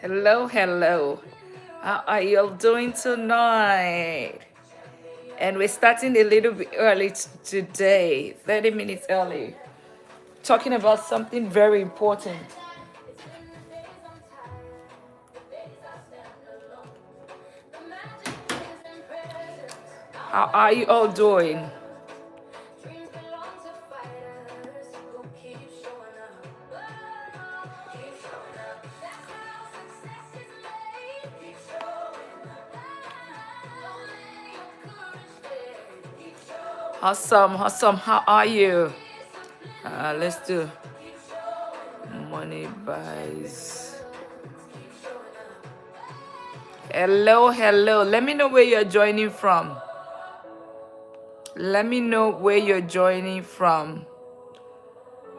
Hello, hello. How are you all doing tonight? And we're starting a little bit early today, 30 minutes early, talking about something very important. How are you all doing? Awesome, awesome. How are you? Let's do money buys. Hello, hello. Let me know where you're joining from. Let me know where you're joining from.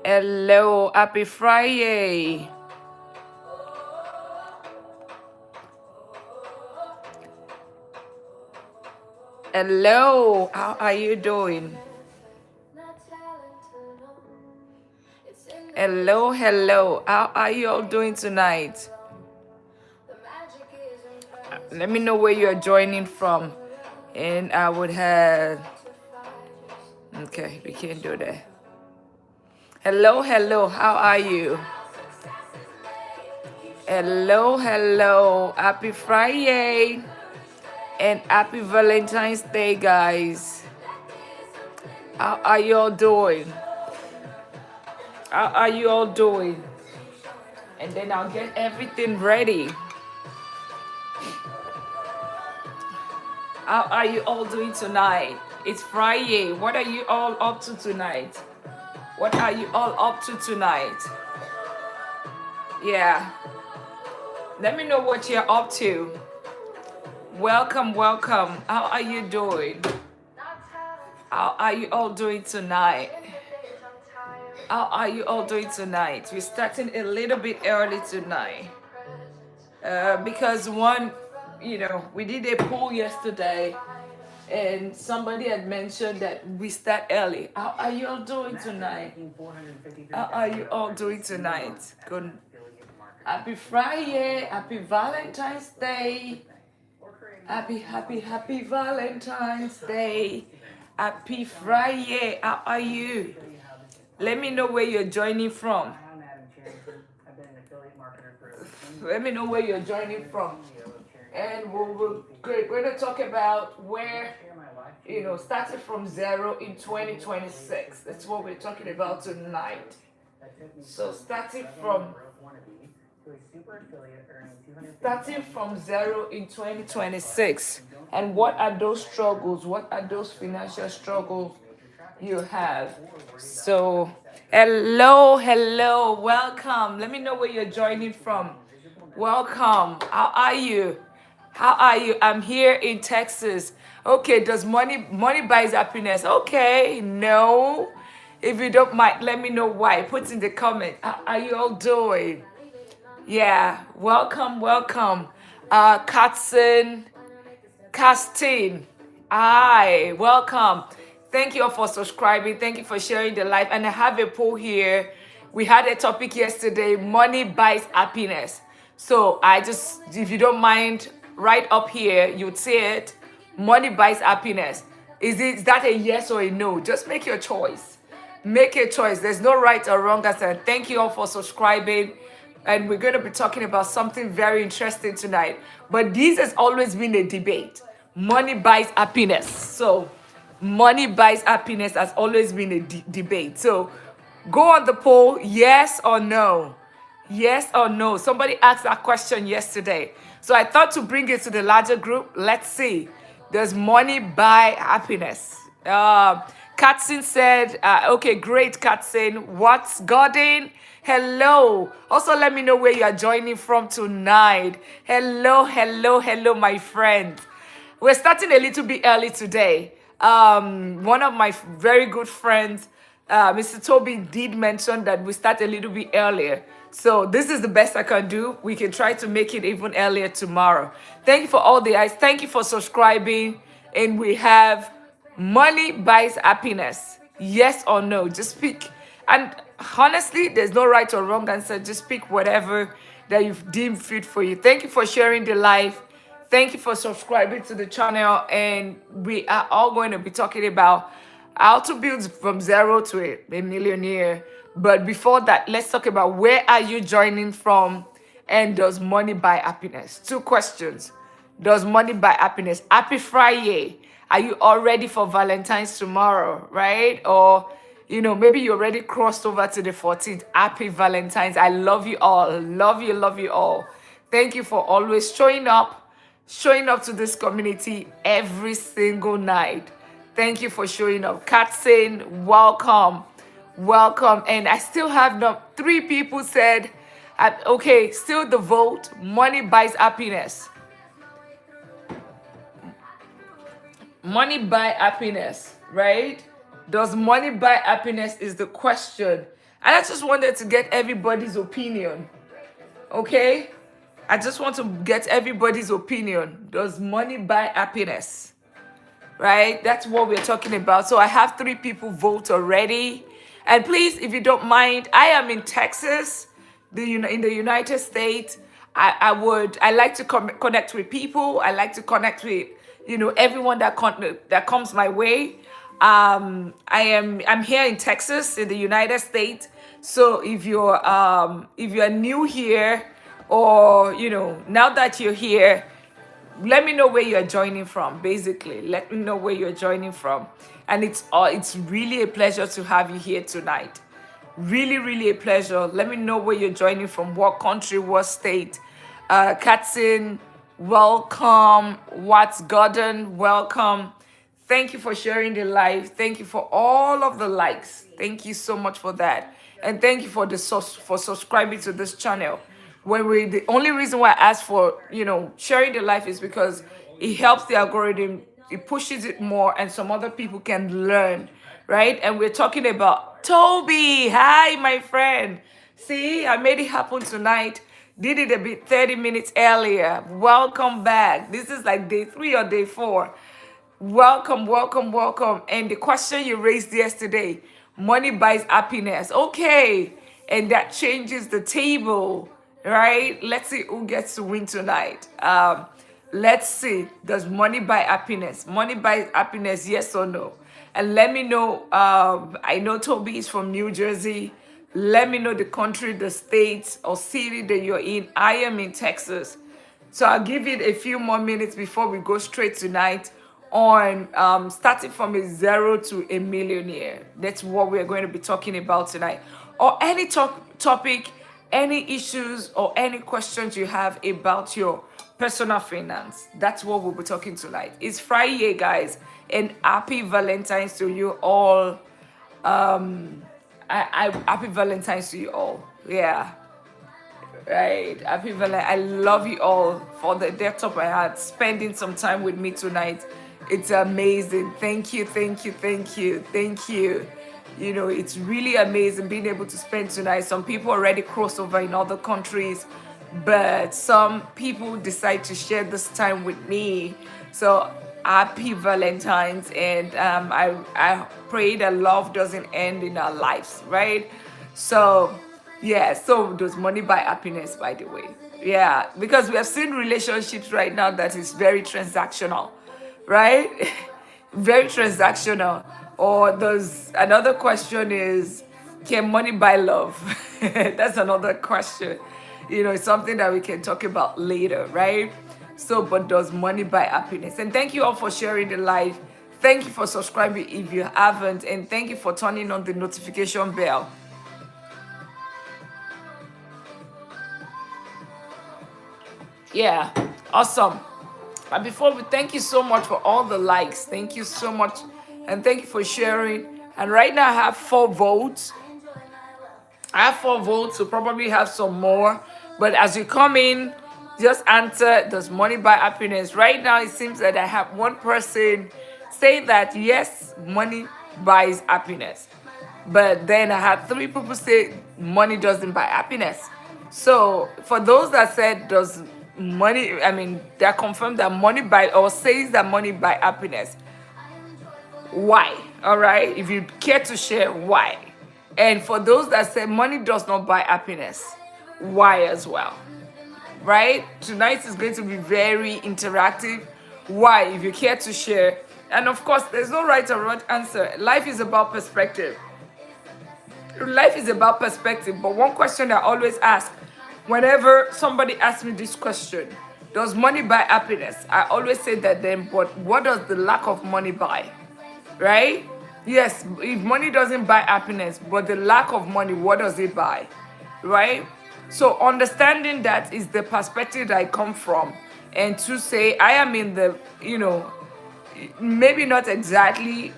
Hello, happy Friday. Hello, how are you doing? Hello, hello. How are you all doing tonight? Let me know where you're joining from. And I would have... Okay, we can't do that. Hello, hello. How are you? Hello, hello. Happy Friday. And happy Valentine's Day, guys. How are you all doing? How are you all doing? And then I'll get everything ready. How are you all doing tonight? It's Friday. What are you all up to tonight? What are you all up to tonight? Yeah. Let me know what you're up to. Welcome, welcome. How are you doing? How are you all doing tonight? How are you all doing tonight? We're starting a little bit early tonight. Because we did a poll yesterday and somebody had mentioned that we start early. How are you all doing tonight? How are you all doing tonight? Good. Happy Friday. Happy Valentine's Day. Happy Valentine's Day. Happy Friday. How are you? Let me know where you're joining from. Let me know where you're joining from. And we're going to talk about where, starting from zero in 2026. That's what we're talking about tonight. So starting from zero in 2026. And what are those struggles? What are those financial struggles you have? So, hello, hello, welcome. Let me know where you're joining from. Welcome. How are you? How are you? I'm here in Texas. Okay, does money buys happiness? Okay, no. If you don't mind, let me know why. Put in the comment. How are you all doing? Yeah, welcome, welcome. Castin. Hi, welcome. Thank you all for subscribing. Thank you for sharing the live. And I have a poll here. We had a topic yesterday, money buys happiness. So if you don't mind, right up here, you'd see it. Money buys happiness. Is that a yes or a no? Just make your choice. Make a choice. There's no right or wrong answer. Thank you all for subscribing. And we're going to be talking about something very interesting tonight. But this has always been a debate. Money buys happiness. So money buys happiness has always been a debate. So go on the poll, yes or no. Yes or no. Somebody asked that question yesterday. So I thought to bring it to the larger group. Let's see. Does money buy happiness? Katsin said, okay, great, Katsin. What's Gordon? Hello. Also, let me know where you are joining from tonight. Hello, hello, hello, my friends. We're starting a little bit early today. One of my very good friends, Mr. Toby, did mention that we start a little bit earlier. So this is the best I can do. We can try to make it even earlier tomorrow. Thank you for all the eyes. Thank you for subscribing. And we have money buys happiness. Yes or no? Just speak. And honestly, there's no right or wrong answer. Just pick whatever that you've deemed fit for you. Thank you for sharing the live. Thank you for subscribing to the channel. And we are all going to be talking about how to build from zero to a millionaire. But before that, let's talk about where are you joining from, and does money buy happiness? Two questions. Does money buy happiness? Happy Friday. Are you all ready for Valentine's tomorrow, right? Or, maybe you already crossed over to the 14th. Happy Valentine's. I love you all. Love you all. Thank you for always showing up to this community every single night. Thank you for showing up. Katsin, welcome. Welcome. And I still have 3 people said, okay, still the vote. Money buys happiness. Money buy happiness, right? Does money buy happiness is the question. And I just wanted to get everybody's opinion. Okay? I just want to get everybody's opinion. Does money buy happiness? Right? That's what we're talking about. So I have 3 people vote already. And please, if you don't mind, I am in Texas, in the United States. I like to connect with people. I like to connect with everyone that comes my way. I'm here in Texas in the United States. So if you're new here, or now that you're here, let me know where you're joining from. Basically, let me know where you're joining from. And it's really a pleasure to have you here tonight. Really a pleasure. Let me know where you're joining from, what country, what state. Katsin, welcome. Watts Gordon, welcome. Thank you for sharing the live. Thank you for all of the likes. Thank you so much for that. And thank you for subscribing to this channel. The only reason why I ask for sharing the live is because it helps the algorithm. It pushes it more, and some other people can learn, right? And we're talking about Toby. Hi, my friend. See, I made it happen tonight. Did it a bit 30 minutes earlier. Welcome back. This is like day 3 or day 4. Welcome. And the question you raised yesterday, money buys happiness. Okay. And that changes the table, right? Let's see who gets to win tonight. Let's see. Does money buy happiness? Money buys happiness, yes or no? And let me know. I know Toby is from New Jersey. Let me know the country, the state, or city that you're in. I am in Texas. So I'll give it a few more minutes before we go straight tonight on starting from a 0 to a millionaire. That's what we're going to be talking about tonight. Or any topic, any issues, or any questions you have about your personal finance. That's what we'll be talking tonight. It's Friday, guys, and happy Valentine's to you all. Happy Valentine's to you all. Yeah. Right. Happy Valentine's. I love you all for the depth of my heart, spending some time with me tonight. It's amazing. Thank you. It's really amazing being able to spend tonight. Some people already crossed over in other countries, but some people decide to share this time with me. So happy Valentine's, and I pray that love doesn't end in our lives, right? So yeah, so does money buy happiness, by the way? Yeah, because we have seen relationships right now that is very transactional, right? Very transactional. Or does another question is, can money buy love? That's another question. It's something that we can talk about later, right? So, but does money buy happiness? And thank you all for sharing the live. Thank you for subscribing if you haven't. And thank you for turning on the notification bell. Yeah, awesome. But before we thank you so much for all the likes. Thank you so much. And thank you for sharing. And right now I have 4 votes. So probably have some more. But as you come in, just answer, does money buy happiness? Right now it seems that I have 1 person say that yes, money buys happiness. But then I had 3 people say money doesn't buy happiness. So for those that said does money, they're confirmed that money buy, or says that money buy happiness. Why? All right. If you care to share why. And for those that say money does not buy happiness, why as well? Right? Tonight is going to be very interactive. Why? If you care to share. And of course, there's no right or wrong answer. Life is about perspective. Life is about perspective. But one question I always ask whenever somebody asks me this question, does money buy happiness? I always say that then, but what does the lack of money buy? Right? Yes, if money doesn't buy happiness, but the lack of money, what does it buy? Right? So understanding that is the perspective that I come from. And to say I am in the, maybe not exactly,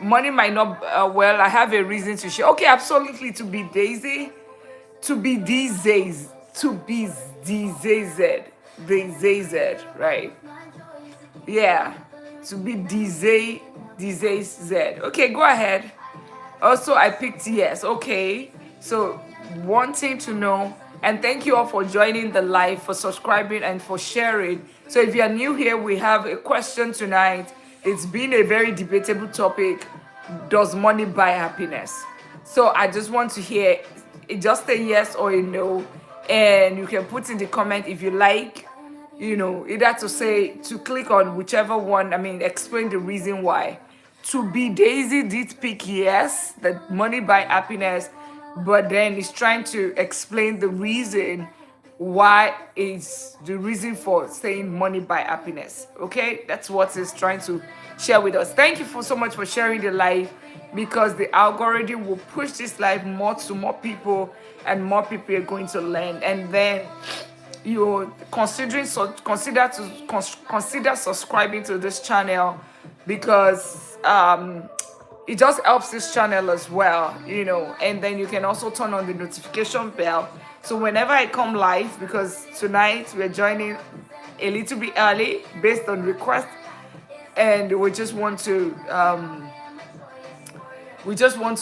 money might not, well, I have a reason to share. Okay, absolutely, to be Daisy, to be these days, to be DZZ, right? Yeah, to be DZZ. Okay, go ahead. Also, I picked yes. Okay, so wanting to know, and thank you all for joining the live, for subscribing, and for sharing. So if you are new here, we have a question tonight. It's been a very debatable topic. Does money buy happiness? So I just want to hear just a yes or a no, and you can put in the comment if you like, either to click on whichever one. I mean, explain the reason why. To be Daisy did pick yes, that money buy happiness, but then it's trying to explain the reason why is the reason for saying money buy happiness. Okay, that's what it's trying to share with us. Thank you so much for sharing the live, because the algorithm will push this live more to more people, and more people are going to learn. And then you're consider subscribing to this channel, because it just helps this channel as well, and then you can also turn on the notification bell, so whenever I come live, because tonight we're joining a little bit early based on request, and we just want to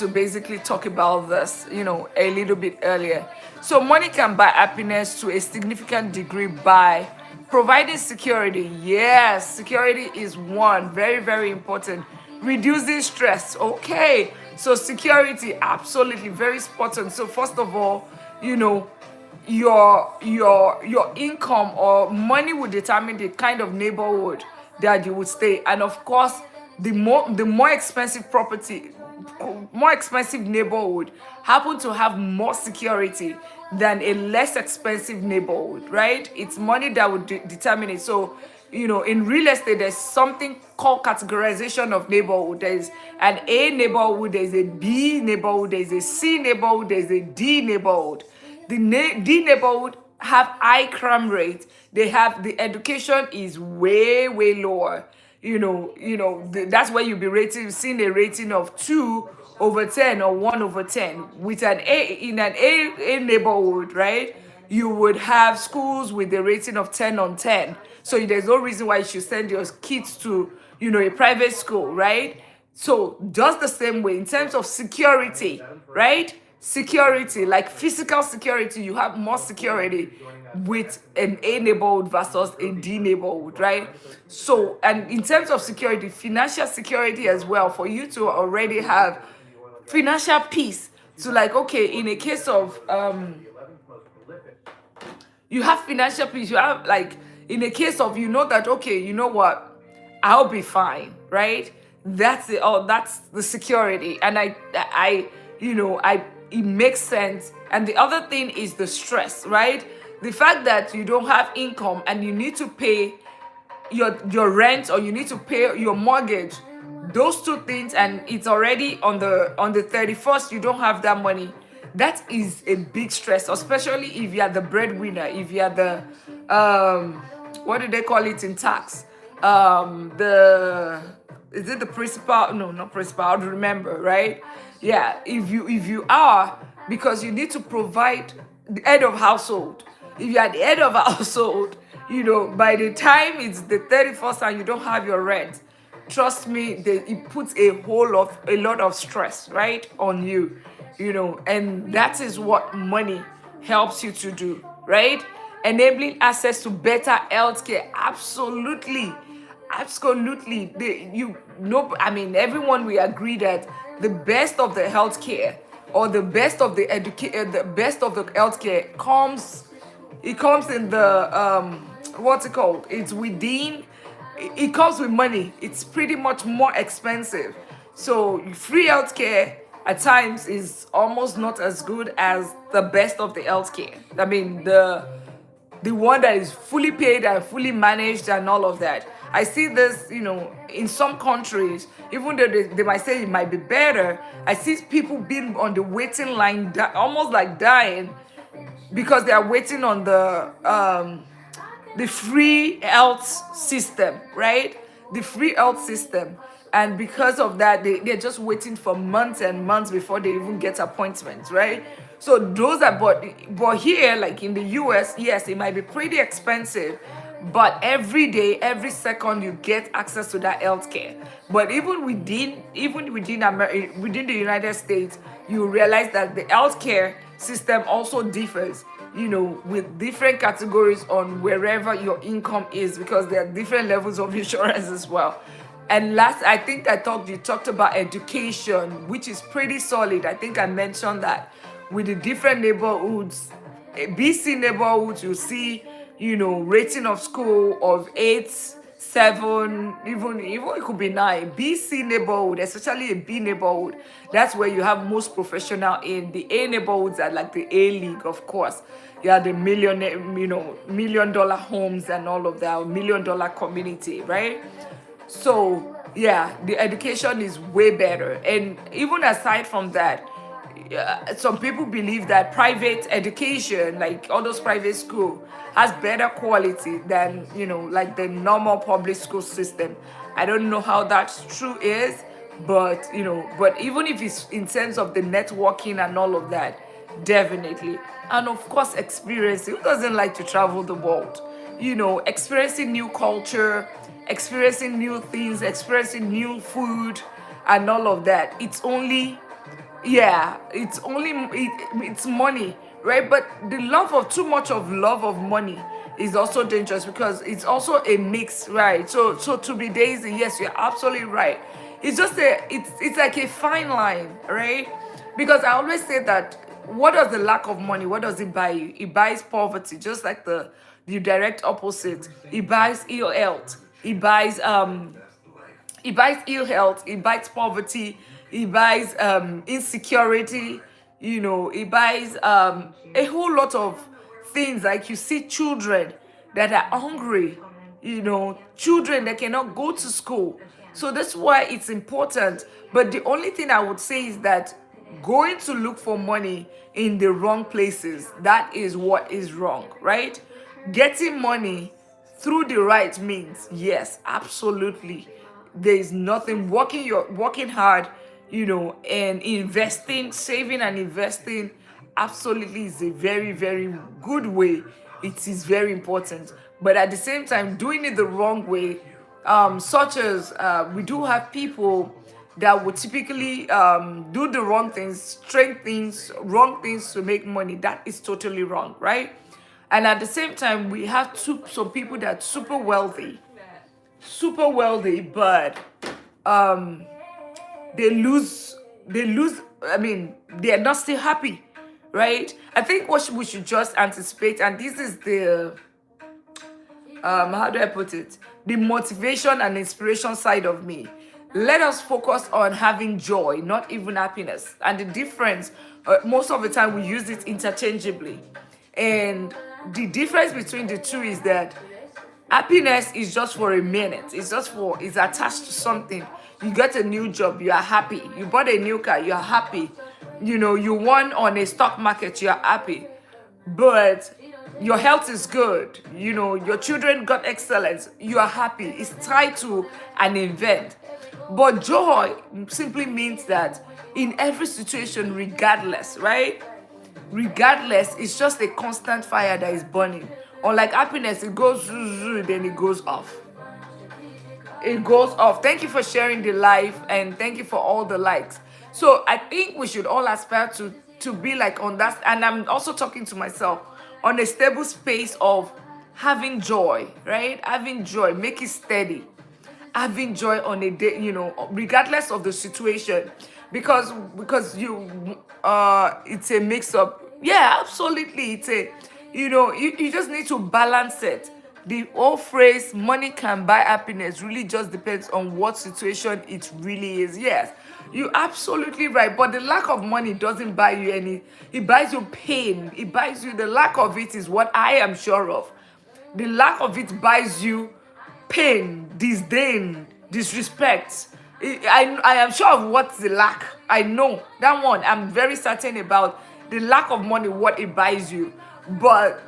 basically talk about this, a little bit earlier. So money can buy happiness to a significant degree by providing security. Yes, security is one, very, very important. Reducing stress. Okay, so security, absolutely, very important. So first of all, your income or money will determine the kind of neighborhood that you would stay. And of course, the more expensive property, more expensive neighborhood happen to have more security than a less expensive neighborhood, right? It's money that would determine it. So in real estate, there's something called categorization of neighborhood. There's an A neighborhood, there's a B neighborhood, there's a C neighborhood, there's a D neighborhood. The D neighborhood have high crime rate. They have, the education is way, way lower. That's where you'll be seeing a rating of 2/10 or 1/10. With an A, in an A neighborhood, right? You would have schools with a rating of 10/10. So there's no reason why you should send your kids to, a private school, right? So just the same way in terms of security, right? Security, like physical security, you have more security with an A neighborhood versus a D neighborhood, right? So, and in terms of security, financial security as well, for you to already have financial peace. So like, okay, in a case of you have financial peace, you have, like, in a case of, that, okay, you know what, I'll be fine, right? That's it. Oh, that's the security. And it makes sense. And the other thing is the stress, right? The fact that you don't have income and you need to pay your rent, or you need to pay your mortgage, those two things, and it's already on the 31st, you don't have that money. That is a big stress, especially if you are the breadwinner, if you are the what do they call it in tax? Is it the principal? No, not principal. I don't remember, right? Yeah, if you are, because you need to provide the head of household. If you are the head of household, by the time it's the 31st and you don't have your rent, trust me, it puts a lot of stress, right, on you, and that is what money helps you to do, right? Enabling access to better healthcare, absolutely. I mean, everyone will agree that the best of the healthcare or the best of the best of the healthcare comes. It comes in the what's it called? It's within. It comes with money. It's pretty much more expensive. So free healthcare at times is almost not as good as the best of the healthcare. I mean the one that is fully paid and fully managed and all of that. I see this, in some countries, even though they might say it might be better, I see people being on the waiting line, almost like dying, because they are waiting on the free health system, right? The free health system. And because of that, they're just waiting for months and months before they even get appointments, right? So those are, but here, like in the US, yes, it might be pretty expensive, but every day, every second, you get access to that healthcare. But within the United States, you realize that the healthcare system also differs, with different categories on wherever your income is, because there are different levels of insurance as well. And last, I think you talked about education, which is pretty solid. I think I mentioned that with the different neighborhoods, BC neighborhoods, you see, rating of school of 8, 7, even it could be 9. BC neighborhood, especially a B neighborhood, that's where you have most professional. In the A neighborhoods are like the A league, of course. You have the $1 million homes and all of that, $1 million community, right? So yeah, the education is way better. And even aside from that, some people believe that private education, like all those private school, has better quality than like the normal public school system. I don't know how that's true is, but but even if it's in terms of the networking and all of that, definitely. And of course, experience. Who doesn't like to travel the world? Experiencing new culture, experiencing new things, experiencing new food, and all of that. It's money, right? But too much of love of money is also dangerous, because it's also a mix, right? So to be Daisy, yes, you're absolutely right. It's just it's like a fine line, right? Because I always say that, what does the lack of money, what does it buy you? It buys poverty, just like the direct opposite. It buys ill health. It buys poverty, it buys insecurity, it buys a whole lot of things. Like, you see children that are hungry, children that cannot go to school. So that's why it's important. But the only thing I would say is that going to look for money in the wrong places, that is what is wrong, right? Getting money through the right means, yes, absolutely. There is nothing, working hard, and investing, saving and investing, absolutely is a very, very good way. It is very important. But at the same time, doing it the wrong way, such as we do have people that would typically do the wrong things, strange things, wrong things to make money. That is totally wrong, right? And at the same time, we have some people that are super wealthy, but they lose. I mean, they are not still happy, right? I think what we should just anticipate, and this is the how do I put it? The motivation and inspiration side of me. Let us focus on having joy, not even happiness. And the difference, most of the time, we use it interchangeably. And the difference between the two is that happiness is just for a minute. It's attached to something. You get a new job, you are happy. You bought a new car, you are happy. You won on a stock market, you are happy. But your health is good. Your children got excellence, you are happy. It's tied to an event. But joy simply means that in every situation, regardless, right? Regardless, it's just a constant fire that is burning. Unlike happiness, it goes, then it goes off. It goes off. Thank you for sharing the life, and thank you for all the likes. So I think we should all aspire to be like on that. And I'm also talking to myself on a stable space of having joy, right? Having joy, make it steady. having joy on a day, regardless of the situation, because you it's a mix up. Yeah, absolutely. It's a you just need to balance it. The whole phrase money can buy happiness really just depends on what situation it really is. Yes, you absolutely right. But the lack of money doesn't buy you any, it buys you pain. It buys you, the lack of it is what I am sure of. The lack of it buys you pain, disdain, disrespect. I am sure of what's the lack. I know that one. I'm very certain about the lack of money, what it buys you. But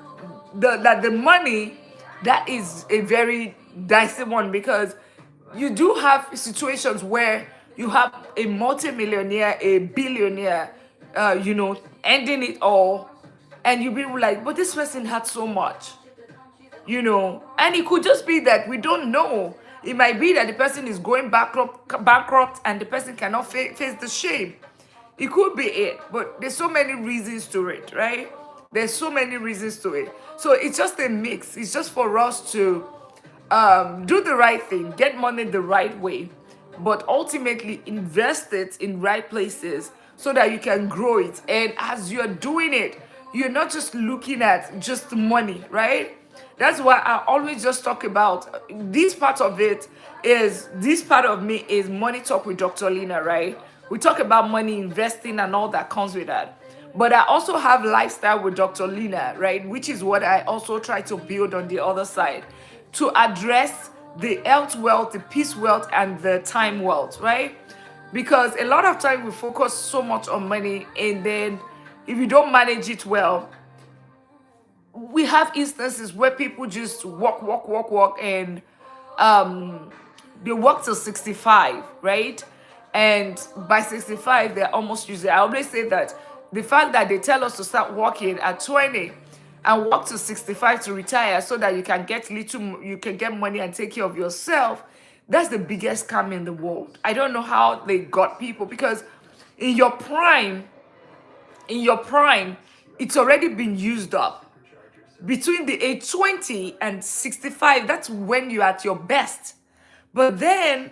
the money, that is a very dicey one, because you do have situations where you have a multimillionaire, a billionaire, ending it all, and you be like, but this person had so much, and it could just be that we don't know. It might be that the person is going bankrupt, and the person cannot face the shame. It could be it, but there's so many reasons to it, right? There's so many reasons to it. So it's just a mix. It's just for us to do the right thing, get money the right way, but ultimately invest it in right places so that you can grow it. And as you're doing it, you're not just looking at just money, right? That's why I always just talk about this part of it. Is this part of me is Money Talk with Dr. Lina, right? We talk about money, investing, and all that comes with that. But I also have Lifestyle with Dr. Lina, right? Which is what I also try to build on the other side to address the health wealth, the peace wealth, and the time wealth, right? Because a lot of time we focus so much on money, and then if you don't manage it well, we have instances where people just walk, and they work till 65, right? And by 65, they're almost using. I always say that the fact that they tell us to start working at 20 and work to 65 to retire so that you can get money and take care of yourself, that's the biggest scam in the world. I don't know how they got people, because in your prime, it's already been used up. Between the age 20 and 65, that's when you're at your best. But then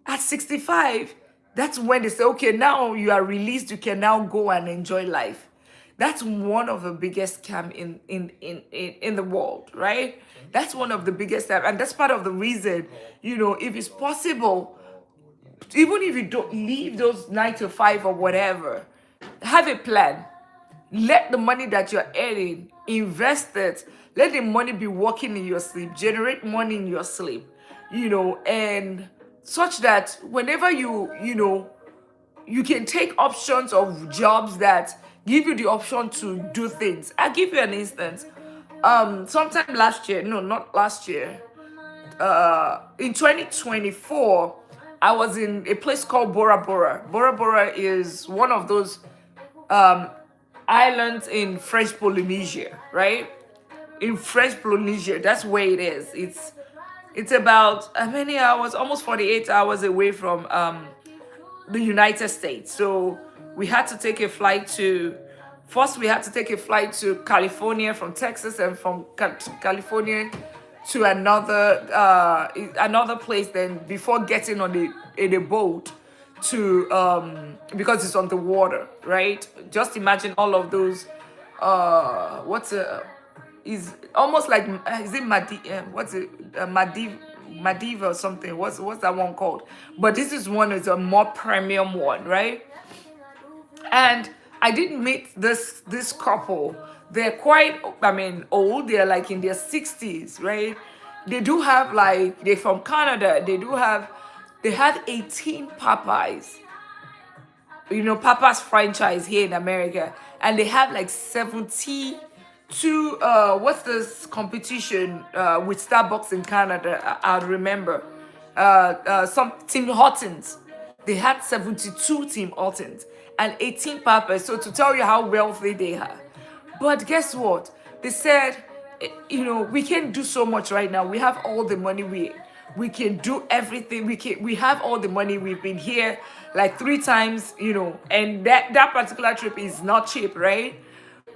at 65, that's when they say, okay, now you are released, you can now go and enjoy life. That's one of the biggest scam in the world, right? That's one of the biggest scam. And that's part of the reason, if it's possible, even if you don't leave those 9 to 5 or whatever, have a plan. Let the money that you're earning, invest it. Let the money be working in your sleep. Generate money in your sleep, and such that whenever you can take options of jobs that give you the option to do things. I'll give you an instance. Sometime last year, no, not last year, in 2024, I was in a place called Bora Bora. Bora Bora is one of those islands in French Polynesia, right? In French Polynesia, that's where it is. It's about how many hours? Almost 48 hours away from the United States. So we had to take a flight to. First, we had to take a flight to California from Texas, and from California to another place. Then before getting on a boat to because it's on the water, right? Just imagine all of those. Is almost like is it Madiva or something? What's that one called? But this is one is a more premium one, right? And I did meet this couple. They're quite, old. They're like in their 60s, right? They do have they're from Canada. They have 18 Popeyes. Papa's franchise here in America, and they have 72. What's this competition with Starbucks in Canada? I remember. Some Tim Hortons. They had 72 Tim Hortons and 18 Papas. So to tell you how wealthy they are. But guess what? They said, we can't do so much right now. We have all the money we can do everything. We have all the money. We've been here 3 times, and that particular trip is not cheap, right?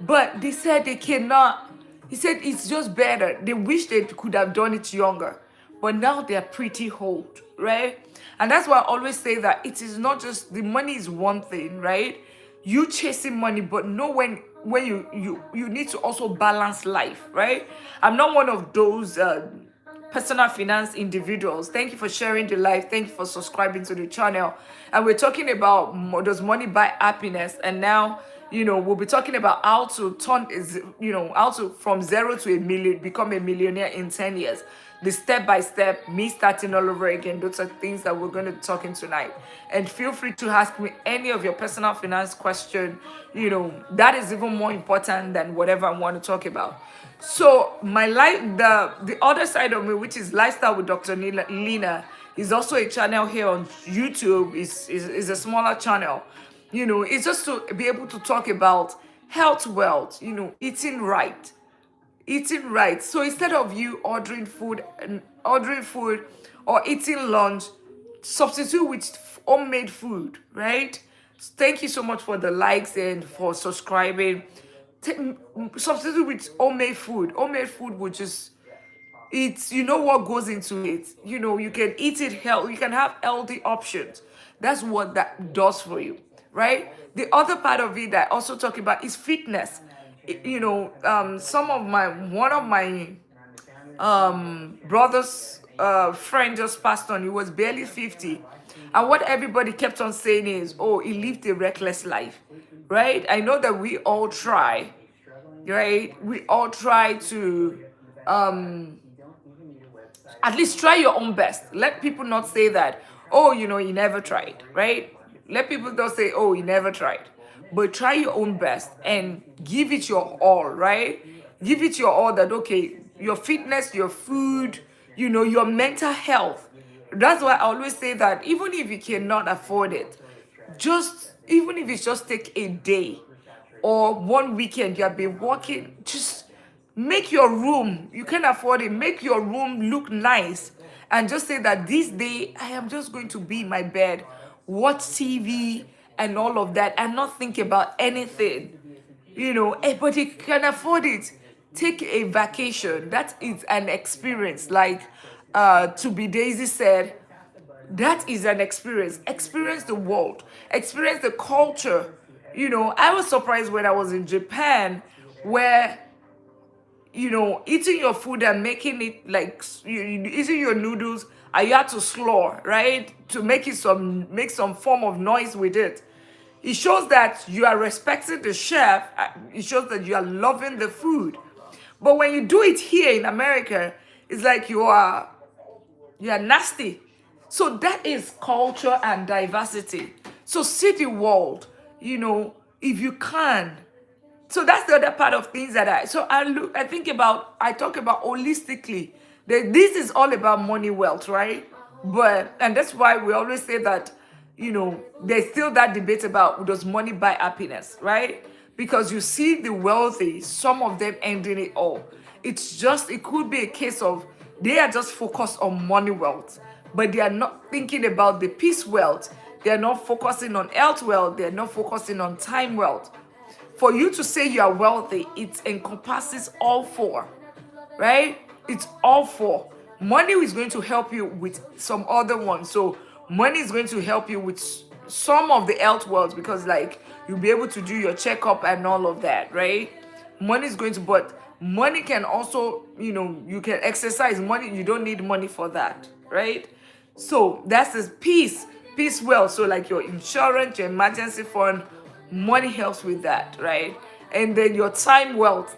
But they said they cannot. He said it's just better. They wish they could have done it younger. but now they're pretty old, right? And that's why I always say that it is not just the money is one thing, right? You chasing money, but know when you need to also balance life, right? I'm not one of those personal finance individuals. Thank you for sharing the live. Thank you for subscribing to the channel. And we're talking about does money buy happiness? And now, we'll be talking about how to how to from 0 to 1 million become a millionaire in 10 years. The step by step, me starting all over again. Those are things that we're going to be talking tonight. And feel free to ask me any of your personal finance question. That is even more important than whatever I want to talk about. So my life, the other side of me, which is Lifestyle with Dr. Lina, is also a channel here on YouTube. Is a smaller channel. It's just to be able to talk about health, wealth, eating right. Eating right. So instead of you ordering food or eating lunch, substitute with homemade food, right? Thank you so much for the likes and for subscribing. Substitute with homemade food. Homemade food would just, it's, what goes into it. You can eat it healthy. You can have healthy options. That's what that does for you, right? The other part of it that I also talk about is fitness. One of my brother's friend just passed on. He was barely 50, and what everybody kept on saying is, oh, he lived a reckless life, right? I know that we all try, right? We all try to at least try your own best. Let people not say that, oh, he never tried, right? Let people not say, oh, he never tried. But try your own best and give it your all, right? Give it your all that, okay, your fitness, your food, your mental health. That's why I always say that even if you cannot afford it, even if it's just take a day or one weekend you have been working, just make your room, you can afford it, make your room look nice and just say that this day I am just going to be in my bed, watch TV and all of that and not think about anything. But you can afford it. Take a vacation. That is an experience. Like To Be Daisy said, that is an experience. Experience the world. Experience the culture. I was surprised when I was in Japan where eating your food and making it like eating your noodles, and you had to slur, right? To make some form of noise with it. It shows that you are respecting the chef. It shows that you are loving the food. But when you do it here in America, it's like you are nasty. So that is culture and diversity. So see the world, if you can. So that's the other part of things that I talk about holistically. This is all about money, wealth, right? And that's why we always say that, there's still that debate about does money buy happiness, right? Because you see the wealthy, some of them ending it all. It could be a case of they are just focused on money wealth, but they are not thinking about the peace wealth. They are not focusing on health wealth. They are not focusing on time wealth. For you to say you are wealthy, it encompasses all four, right? It's all four. Money is going to help you with some other ones. So money is going to help you with some of the health wealth because like you'll be able to do your checkup and all of that, right? But money can also, you can exercise money. You don't need money for that, right? So that's this peace wealth. So like your insurance, your emergency fund, money helps with that, right? And then your time wealth,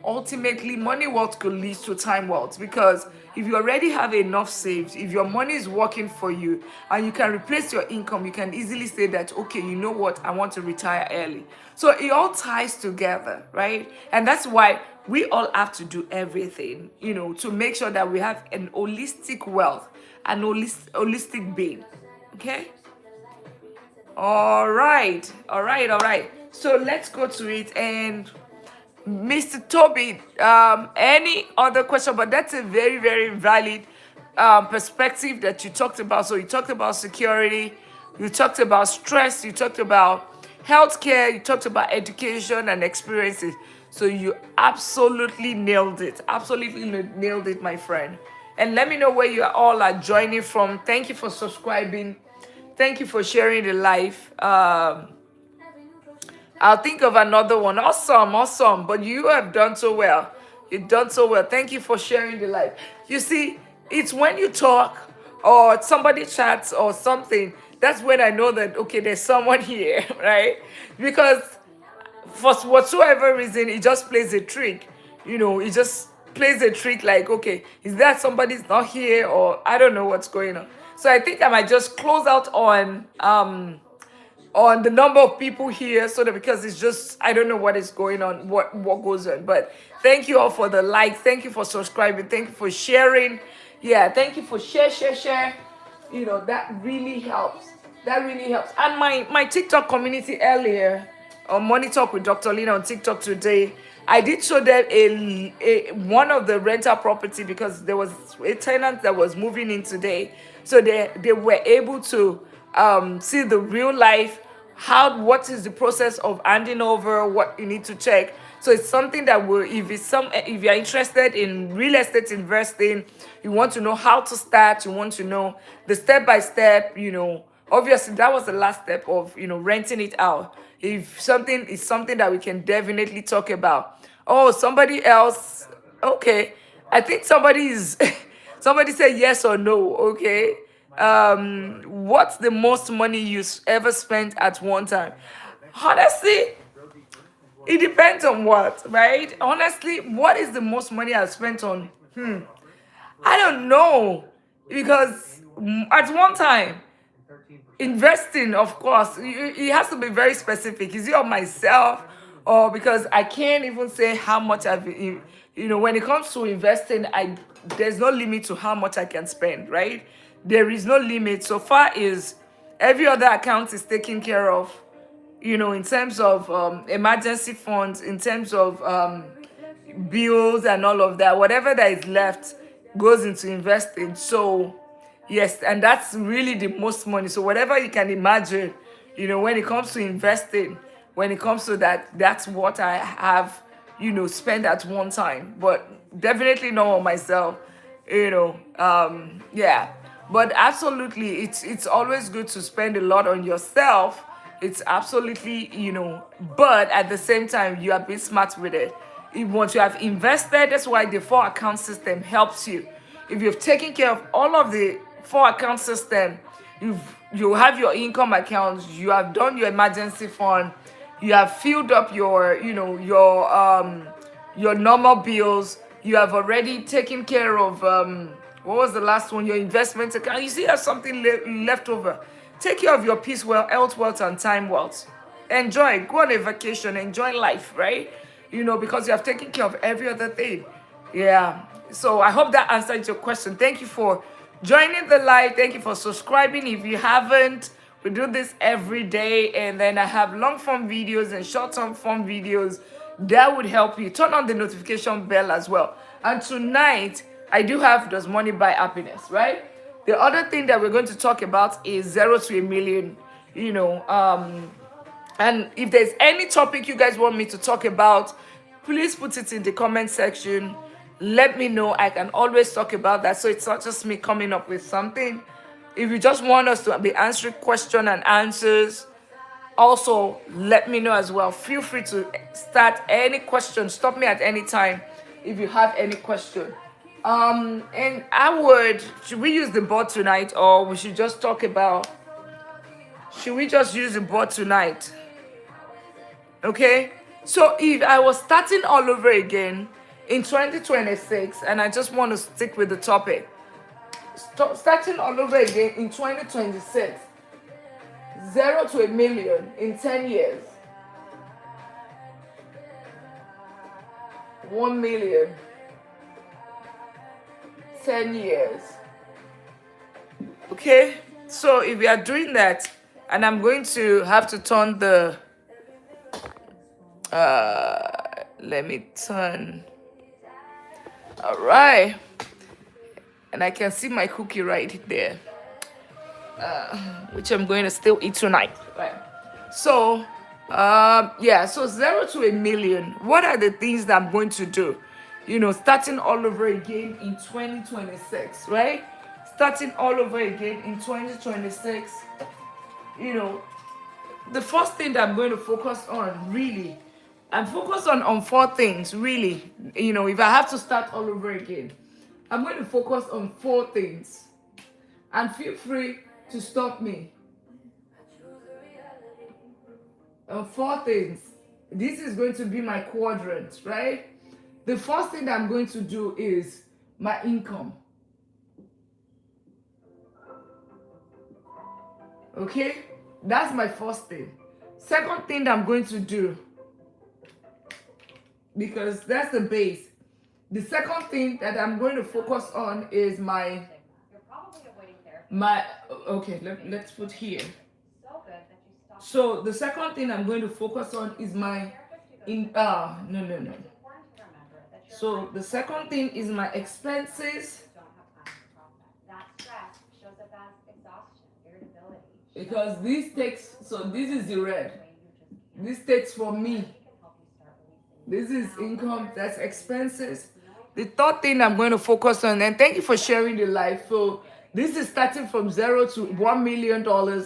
ultimately money wealth could lead to time wealth because if you already have enough saved, if your money is working for you and you can replace your income, you can easily say that, okay, you know what, I want to retire early. So it all ties together, right? And that's why we all have to do everything, to make sure that we have an holistic wealth, an holistic being, okay? All right. So let's go to it. And Mr. Toby, any other question? But that's a very, very valid perspective that you talked about. So you talked about security, you talked about stress, you talked about healthcare, you talked about education and experiences. So you absolutely nailed it. Absolutely nailed it, my friend. And let me know where you all are joining from. Thank you for subscribing. Thank you for sharing the live. I'll think of another one. Awesome, awesome. But you have done so well. You've done so well. Thank you for sharing the life. You see, it's when you talk or somebody chats or something, that's when I know that, okay, there's someone here, right? Because for whatsoever reason, it just plays a trick. It just plays a trick like, okay, is that somebody's not here or I don't know what's going on. So I think I might just close out on the number of people here so that because it's just I don't know what is going on, what goes on. But thank you all for the like, thank you for subscribing, thank you for sharing. Yeah, thank you for share. That really helps. That really helps. And my TikTok community earlier on Money Talk with Dr. Lina on TikTok today, I did show them one of the rental property because there was a tenant that was moving in today. So they were able to see the real life, what is the process of handing over, what you need to check. So it's something that will, if you're interested in real estate investing, you want to know how to start, you want to know the step by step, obviously that was the last step of renting it out. If something is something that we can definitely talk about. Oh, somebody else. Okay, I think somebody said yes or no. Okay, what's the most money you ever spent at one time? Honestly, it depends on what, right? Honestly, what is the most money I've spent on? I don't know, because at one time, investing, of course, it has to be very specific. Is it on myself, or because I can't even say how much when it comes to investing, there's no limit to how much I can spend, right? There is no limit. So far is every other account is taken care of, in terms of emergency funds, in terms of bills and all of that. Whatever that is left goes into investing. So yes, and that's really the most money. So whatever you can imagine, when it comes to investing, when it comes to that, that's what I have, spent at one time. But definitely not on myself, yeah. But absolutely, it's always good to spend a lot on yourself. It's absolutely, but at the same time, you are being smart with it. Once you have invested, that's why the 4-account system helps you. If you've taken care of all of the 4-account system, you have your income accounts, you have done your emergency fund, you have filled up your normal bills, you have already taken care of what was the last one? Your investment account. You see, you have something left over. Take care of your peace, health wealth, and time wealth. Enjoy. Go on a vacation. Enjoy life, right? Because you have taken care of every other thing. Yeah. So I hope that answered your question. Thank you for joining the live. Thank you for subscribing. If you haven't, we do this every day. And then I have long form videos and short form videos that would help you. Turn on the notification bell as well. And tonight, I do have Does Money Buy Happiness, right? The other thing that we're going to talk about is 0 to a million, and if there's any topic you guys want me to talk about, please put it in the comment section. Let me know. I can always talk about that. So it's not just me coming up with something. If you just want us to be answering question and answers, also let me know as well. Feel free to start any question. Stop me at any time if you have any question. And should we use the board tonight, or we should just talk about, should we just use the board tonight? Okay, so if I was starting all over again in 2026, and I just want to stick with the topic, starting all over again in 2026, 0 to a million in 10 years, 1 million, 10 years. Okay, so if we are doing that, and I'm going to have to turn the let me turn. All right, and I can see my cookie right there, which I'm going to still eat tonight. Right. So so 0 to a million, what are the things that I'm going to do? starting all over again in 2026, right? Starting all over again in 2026. You know, the first thing that I'm going to focus on, really, I'm focused on four things, really. If I have to start all over again, I'm going to focus on four things. And feel free to stop me. Four things. This is going to be my quadrant, right? The first thing that I'm going to do is my income. Okay? That's my first thing. Second thing that I'm going to do, because that's the base. The second thing that I'm going to focus on is okay, let's put here. So the second thing I'm going to focus on is my no. So the second thing is my expenses. Because this is the red. This takes from me. This is income, that's expenses. The third thing I'm going to focus on, and thank you for sharing the life. So this is starting from $0 to $1 million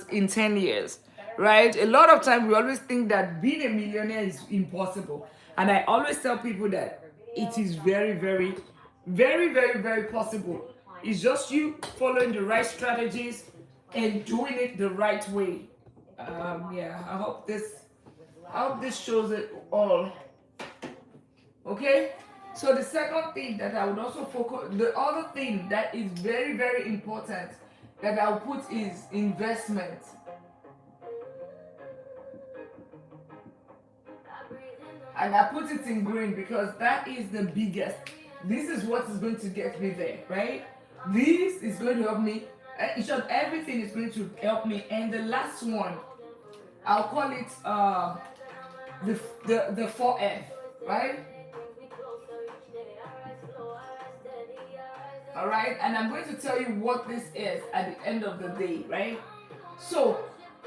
in 10 years, right? A lot of time we always think that being a millionaire is impossible. And I always tell people that it is very, very, very, very, very possible. It's just you following the right strategies and doing it the right way. I hope this shows it all. Okay, so the second thing that I would also focus, the other thing that is very, very important that I'll put is investment. And I put it in green because that is the biggest. This is what is going to get me there, right? This is going to help me. In short, everything is going to help me. And the last one, I'll call it the 4F, right? All right, and I'm going to tell you what this is at the end of the day, right? So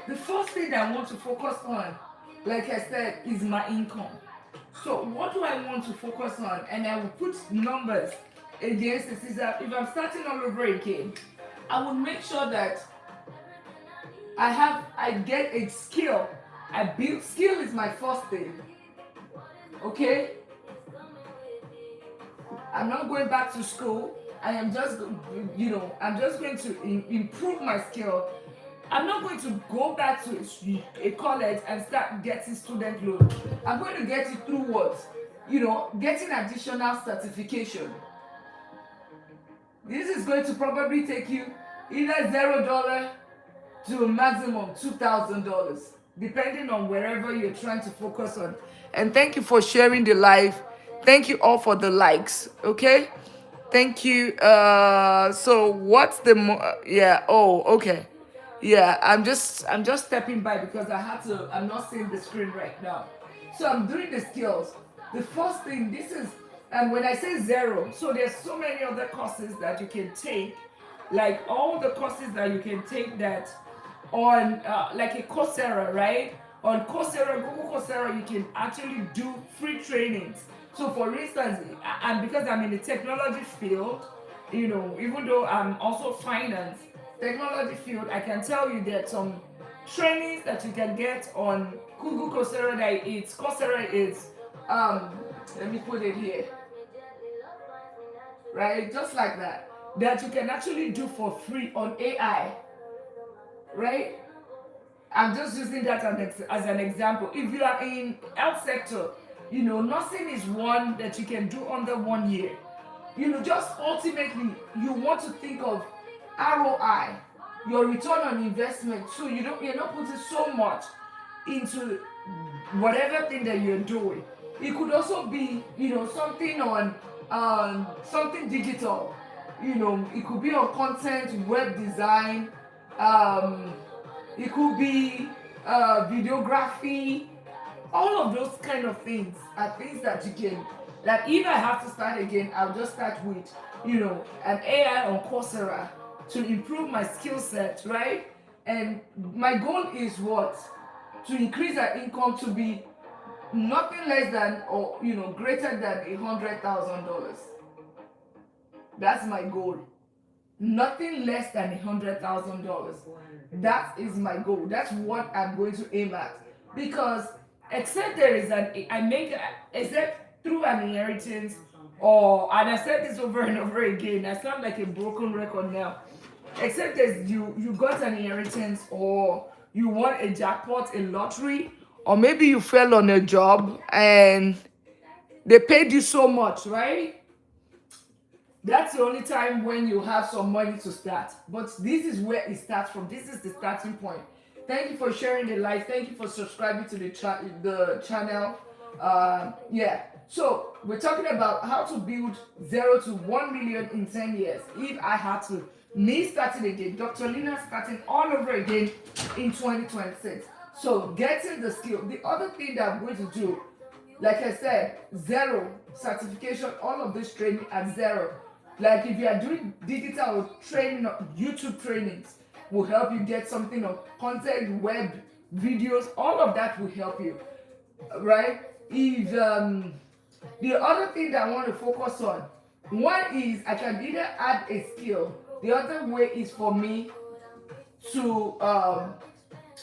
the first thing that I want to focus on, like I said, is my income. So what do I want to focus on? And I will put numbers against this. Is that if I'm starting all over again, I will make sure that I get a skill. Skill is my first thing. Okay? I'm not going back to school. I am just, I'm just going to improve my skill. I'm not going to go back to a college and start getting student loan. I'm going to get it through what? Getting additional certification. This is going to probably take you either $0 to a maximum $2,000, depending on wherever you're trying to focus on. And thank you for sharing the live. Thank you all for the likes. Okay. Thank you. So what's the okay. Yeah, I'm just stepping by because I'm not seeing the screen right now. So I'm doing the skills. The first thing, and when I say 0, so there's so many other courses that you can take, like all the courses that you can take that on like a Coursera, right? On Coursera, Google Coursera, you can actually do free trainings. So for instance, and because I'm in the technology field, even though I'm also finance, technology field, I can tell you that some trainings that you can get on Google Coursera, Coursera is, let me put it here, right? Just like that you can actually do for free on AI, right? I'm just using that as an example. If you are in health sector, nursing is one that you can do under 1 year. Just ultimately, you want to think of ROI, your return on investment. So you're not putting so much into whatever thing that you're doing. It could also be, something on something digital. It could be on content, web design. It could be videography. All of those kind of things are things that you can, that if I have to start again, I'll just start with, an AI on Coursera to improve my skill set, right? And my goal is what? To increase our income to be nothing less than or greater than $100,000. That's my goal. Nothing less than $100,000. That is my goal. That's what I'm going to aim at. Because except there is except through an inheritance, and I said this over and over again. I sound like a broken record now. Except there's you got an inheritance, or you won a jackpot, a lottery, or maybe you fell on a job and they paid you so much, right? That's the only time when you have some money to start. But this is where it starts from. This is the starting point. Thank you for sharing the live. Thank you for subscribing to the channel. Yeah. So we're talking about how to build 0 to 1 million in 10 years. If I had to, me starting again, Dr. Lina starting all over again in 2026. So getting the skill. The other thing that I'm going to do, like I said, 0 certification, all of this training at 0. Like if you are doing digital training, YouTube trainings will help you get something of content, web videos, all of that will help you, right? If the other thing that I want to focus on, one is I can either add a skill. The other way is for me to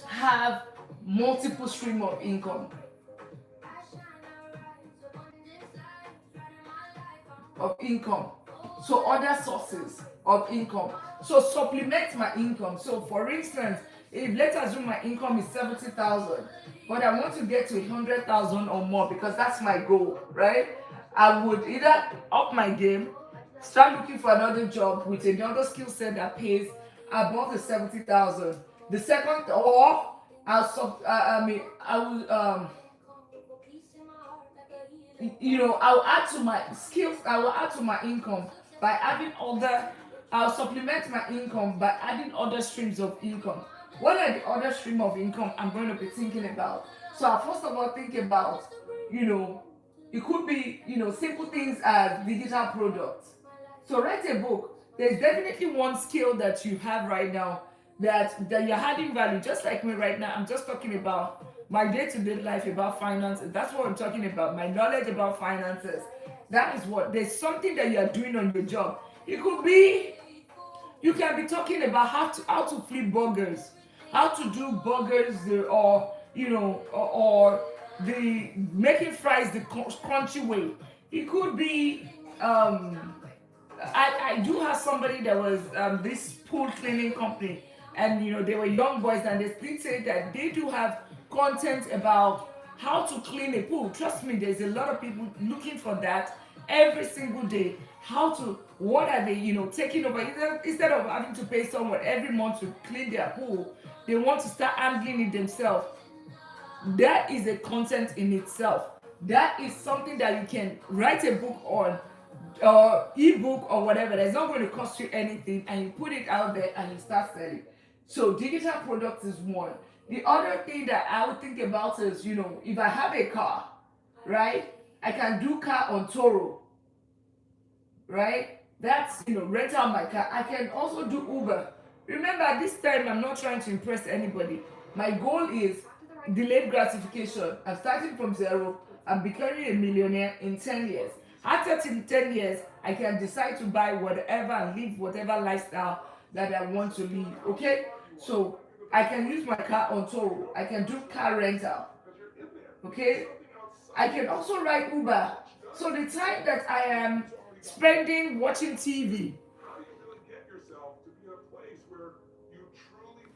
have multiple stream of income. So other sources of income. So supplement my income. So for instance, if let's assume my income is 70,000, but I want to get to 100,000 or more because that's my goal, right? I would either up my game, start looking for another job with another skill set that pays above the 70,000. The second, or I'll add to my skills, I will add to my income by adding I'll supplement my income by adding other streams of income. What are the other streams of income I'm going to be thinking about? So I first of all think about, it could be, simple things as digital products. So write a book. There's definitely one skill that you have right now that you're adding value, just like me right now. I'm just talking about my day-to-day life, about finances. That's what I'm talking about. My knowledge about finances. That is what. There's something that you're doing on your job. It could be, you can be talking about how to flip burgers, how to do burgers, or the making fries the crunchy way. It could be I do have somebody that was this pool cleaning company, and they were young boys, and they did say that they do have content about how to clean a pool. Trust me, there's a lot of people looking for that every single day. What are they, taking over? Instead of having to pay someone every month to clean their pool, they want to start handling it themselves. That is a content in itself. That is something that you can write a book on, or ebook or whatever. That's not going to cost you anything, and you put it out there and you start selling. So digital products is one. The other thing that I would think about is, if I have a car, right, I can do car on Toro, right? That's, rent out my car. I can also do Uber. Remember, this time I'm not trying to impress anybody. My goal is delayed gratification. I'm starting from 0. I'm becoming a millionaire in 10 years. After 10 years, I can decide to buy whatever and live whatever lifestyle that I want to live, okay? So I can use my car on Toro. I can do car rental, okay? I can also ride Uber. So the time that I am spending watching TV.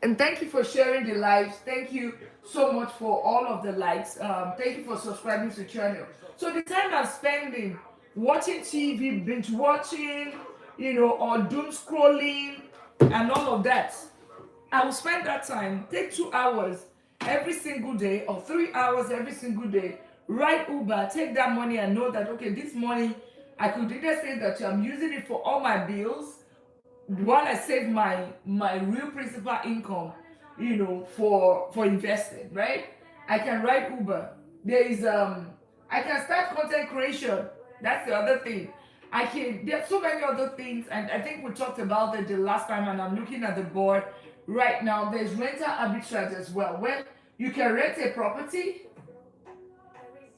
And thank you for sharing the lives. Thank you so much for all of the likes. Thank you for subscribing to the channel. So the time I'm spending watching TV, binge watching, or doom scrolling and all of that, I will spend that time, take 2 hours every single day or 3 hours every single day, ride Uber, take that money and know that, okay, this money, I could either say that I'm using it for all my bills while I save my real principal income, for investing, right? I can ride Uber. I can start content creation. That's the other thing. There's so many other things, and I think we talked about it the last time, and I'm looking at the board right now. There's rental arbitrage as well, where you can rent a property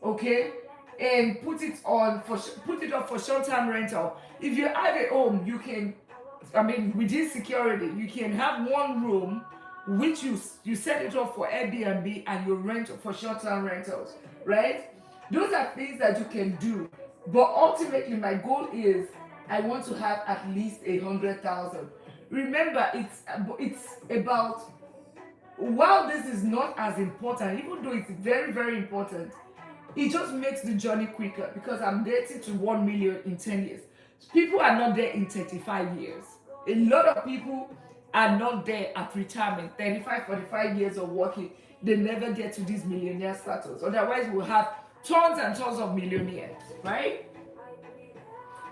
okay, and put it up for short-term rental. If you have a home, you can, I mean, within security, you can have one room which you set it up for Airbnb and you rent for short-term rentals, right? Those are things that you can do. But ultimately, my goal is I want to have at least 100,000. Remember, it's about, while this is not as important, even though it's very, very important, it just makes the journey quicker because I'm getting to 1 million in 10 years. People are not there in 35 years. A lot of people are not there at retirement, 35, 45 years of working. They never get to this millionaire status. Otherwise, we'll have tons and tons of millionaires, right?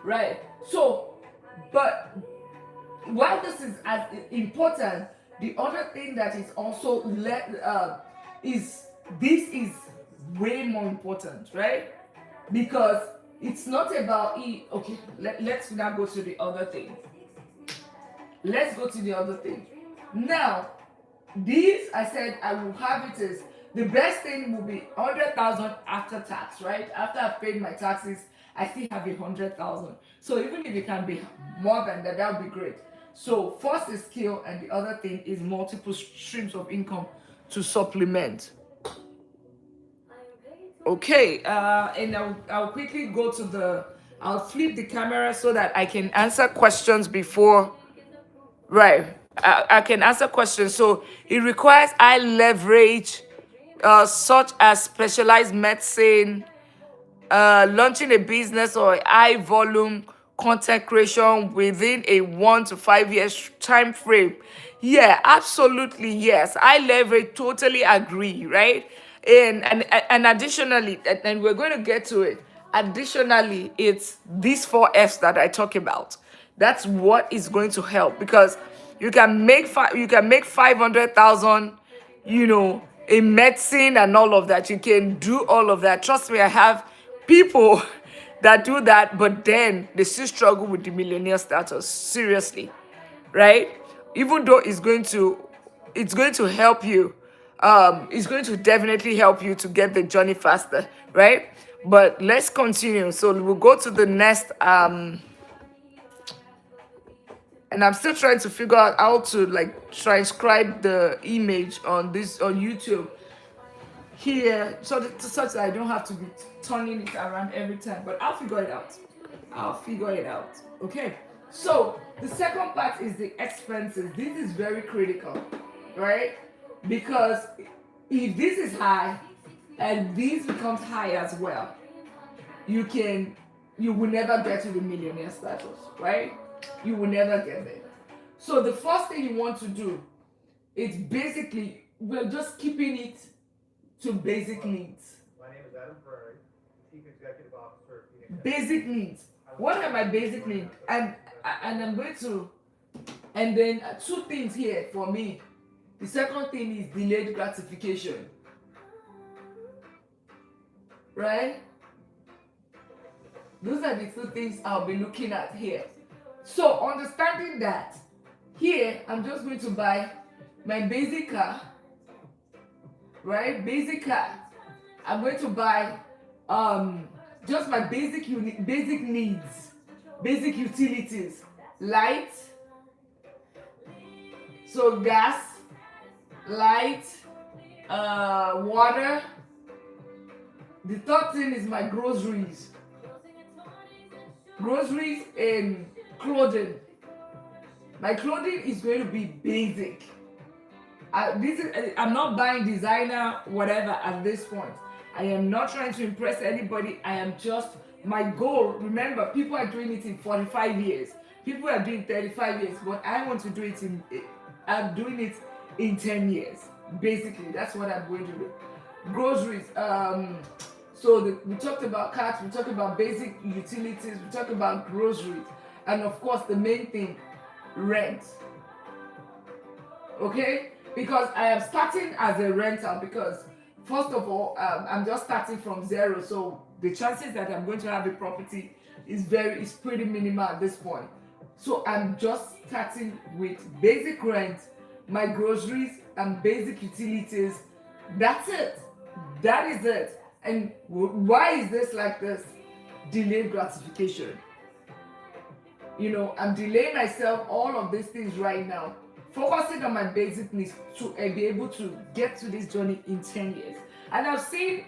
Right. So, but while this is as important, the other thing that is also is this is way more important, right? Because it's not about okay, let's now go to the other thing. Let's go to the other thing. Now, this I said I will have it as the best thing will be 100,000 after tax, right? After I've paid my taxes, I still have 100,000. So even if it can be more than that, that would be great. So first is skill, and the other thing is multiple streams of income to supplement. Okay, and I'll quickly go to I'll flip the camera so that I can answer questions before, right? I can answer questions. So it requires high leverage, such as specialized medicine, launching a business or high volume content creation within a 1 to 5 years time frame. Yeah, absolutely, yes. I leverage, totally agree, right? And additionally, and we're going to get to it. Additionally, it's these 4 F's that I talk about. That's what is going to help, because you can make 500,000, in medicine and all of that. You can do all of that. Trust me, I have people that do that, but then they still struggle with the millionaire status. Seriously, right? Even though it's going to help you. It's going to definitely help you to get the journey faster, right? But let's continue. So we'll go to the next and I'm still trying to figure out how to like transcribe the image on YouTube here, such that I don't have to be turning it around every time. But I'll figure it out. Okay. So the second part is the expenses. This is very critical, right? Because if this is high and this becomes high as well, you will never get to the millionaire status, right? You will never get there. So the first thing you want to do is basically, we're just keeping it to basic needs. My name is Adam Ferrari, Chief Executive Officer of Phoenix. Basic needs. What are my basic needs? And I'm going to, and then 2 things here for me. The second thing is delayed gratification. Right? Those are the 2 things I'll be looking at here. So understanding that, here I'm just going to buy my basic car, right? Basic car. I'm going to buy just my basic needs, basic utilities, light, so gas, light, water. The third thing is my groceries and clothing. My clothing is going to be basic. I'm not buying designer whatever at this point. I am not trying to impress anybody. I am just, my goal, remember, people are doing it in 45 years. People are doing 35 years, but I want to do it I'm doing it in 10 years. Basically, that's what I'm going to do. Groceries, we talked about cars, we talked about basic utilities, we talked about groceries, and of course the main thing, rent. Okay? Because I am starting as a renter, because first of all, I'm just starting from zero, so the chances that I'm going to have a property is pretty minimal at this point. So I'm just starting with basic rent, my groceries, and basic utilities. That's it. That is it. And why is this like this? Delayed gratification. You know, I'm delaying myself all of these things right now, focusing on my basic needs to be able to get to this journey in 10 years. And I've seen,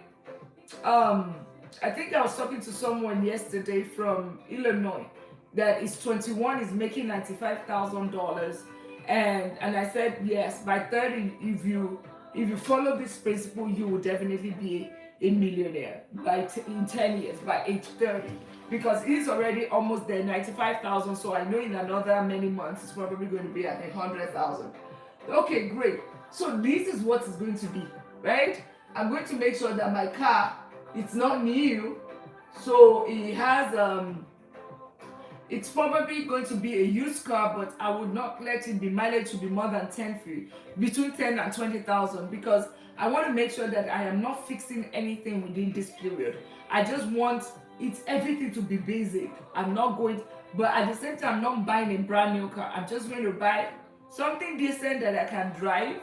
I think I was talking to someone yesterday from Illinois that is 21, is making $95,000, and I said yes, by 30, if you follow this principle, you will definitely be a millionaire in 10 years, by age 30, because he's already almost there, 95,000. So I know in another many months it's probably going to be at 100,000. Okay, great. So this is what it's going to be, right? I'm going to make sure that my car, it's not new, so it has it's probably going to be a used car, but I would not let it be mileage to be more than 10 feet, between 10 and 20,000, because I want to make sure that I am not fixing anything within this period. I just want everything to be basic. I'm not going, but at the same time, I'm not buying a brand new car. I'm just going to buy something decent that I can drive,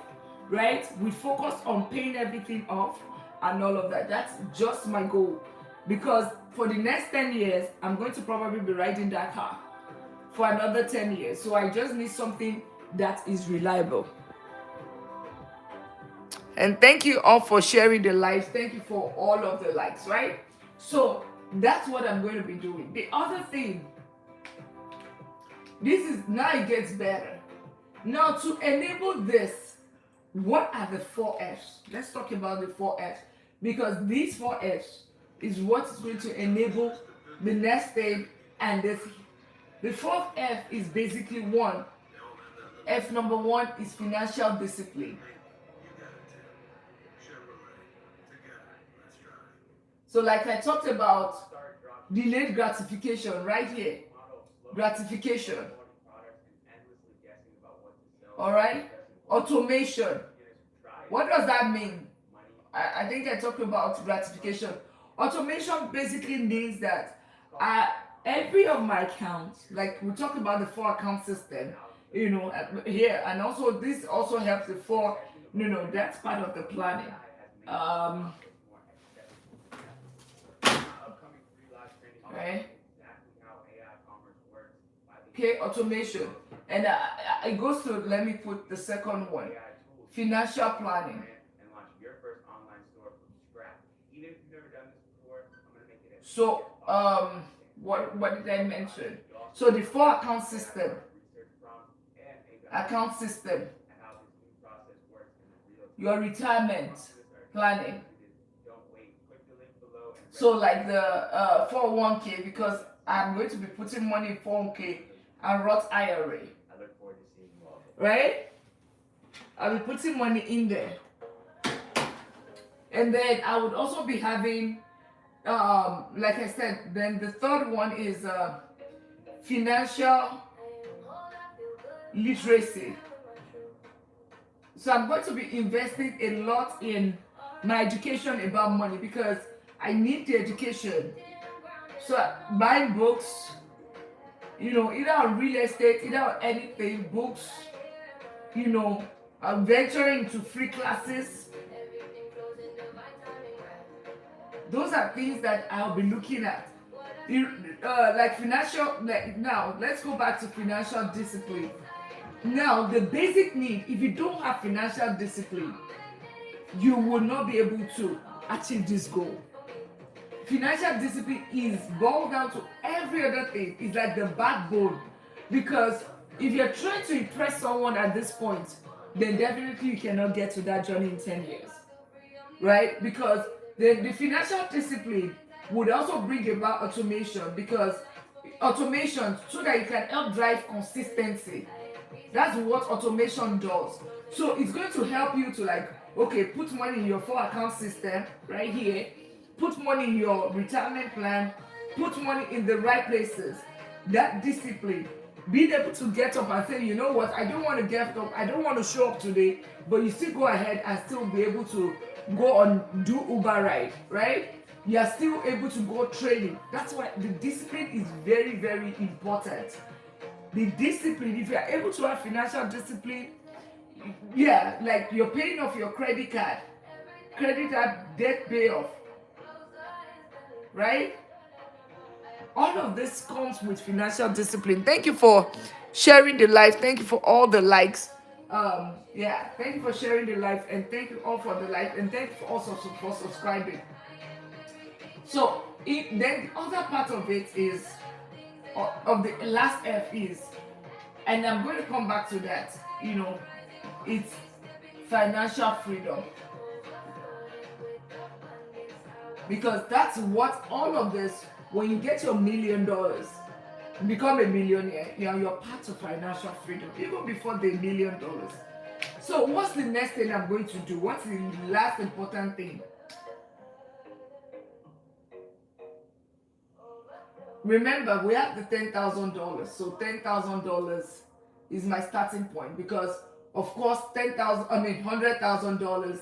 right? We focus on paying everything off and all of that. That's just my goal, because for the next 10 years, I'm going to probably be riding that car for another 10 years. So I just need something that is reliable. And thank you all for sharing the likes. Thank you for all of the likes, right? So that's what I'm going to be doing. The other thing, this is, now it gets better. Now, to enable this, what are the 4 F's? Let's talk about the 4 F's, because these 4 F's is what is going to enable the next stage. And this, the 4th F is basically one. F number 1 is financial discipline. So like I talked about, delayed gratification right here. Gratification. All right? Automation. What does that mean? I think I talked about gratification. Automation basically means that every of my accounts, like we talked about the 4 account system, you know, here, and also this also helps the 4, you know, that's part of the planning. Right? Okay, automation. And it goes to, let me put the second one, financial planning. So, what did I mention? So the 4 account system. Your retirement planning. So like the 401k, because I'm going to be putting money in 401k and Roth IRA. Right? I'll be putting money in there. And then I would also be having, like I said, then the 3rd one is financial literacy. So I'm going to be investing a lot in my education about money, because I need the education. So buying books, you know, either on real estate, either on anything, books, you know, I'm venturing into free classes. Those are things that I'll be looking at. Like financial, like now, let's go back to financial discipline. Now, the basic need, if you don't have financial discipline, you will not be able to achieve this goal. Financial discipline is boiled down to every other thing. It's like the backbone. Because if you're trying to impress someone at this point, then definitely you cannot get to that journey in 10 years. Right? Because the financial discipline would also bring about automation, because automation, so that you can help drive consistency. That's what automation does. So it's going to help you to, like, okay, put money in your 4 account system right here, put money in your retirement plan, put money in the right places. That discipline, being able to get up and say, you know what, I don't want to get up, I don't want to show up today, but you still go ahead and still be able to go on, do Uber ride, right? You are still able to go trading. That's why the discipline is very, very important. The discipline, if you are able to have financial discipline, yeah, like you're paying off your credit card debt payoff, right? All of this comes with financial discipline. Thank you for sharing the live. Thank you for all the likes. Yeah, thank you for sharing the live, and thank you all for the like, and thank you for also for subscribing. So then the other part of it is of the last F is, and I'm going to come back to that. It's financial freedom, because that's what all of this. When you get your $1 million, become a millionaire, you're part of financial freedom even before the $1 million. So what's the next thing I'm going to do? What's the last important thing? Remember, we have the $10,000. So $10,000 is my starting point, because of course $100,000.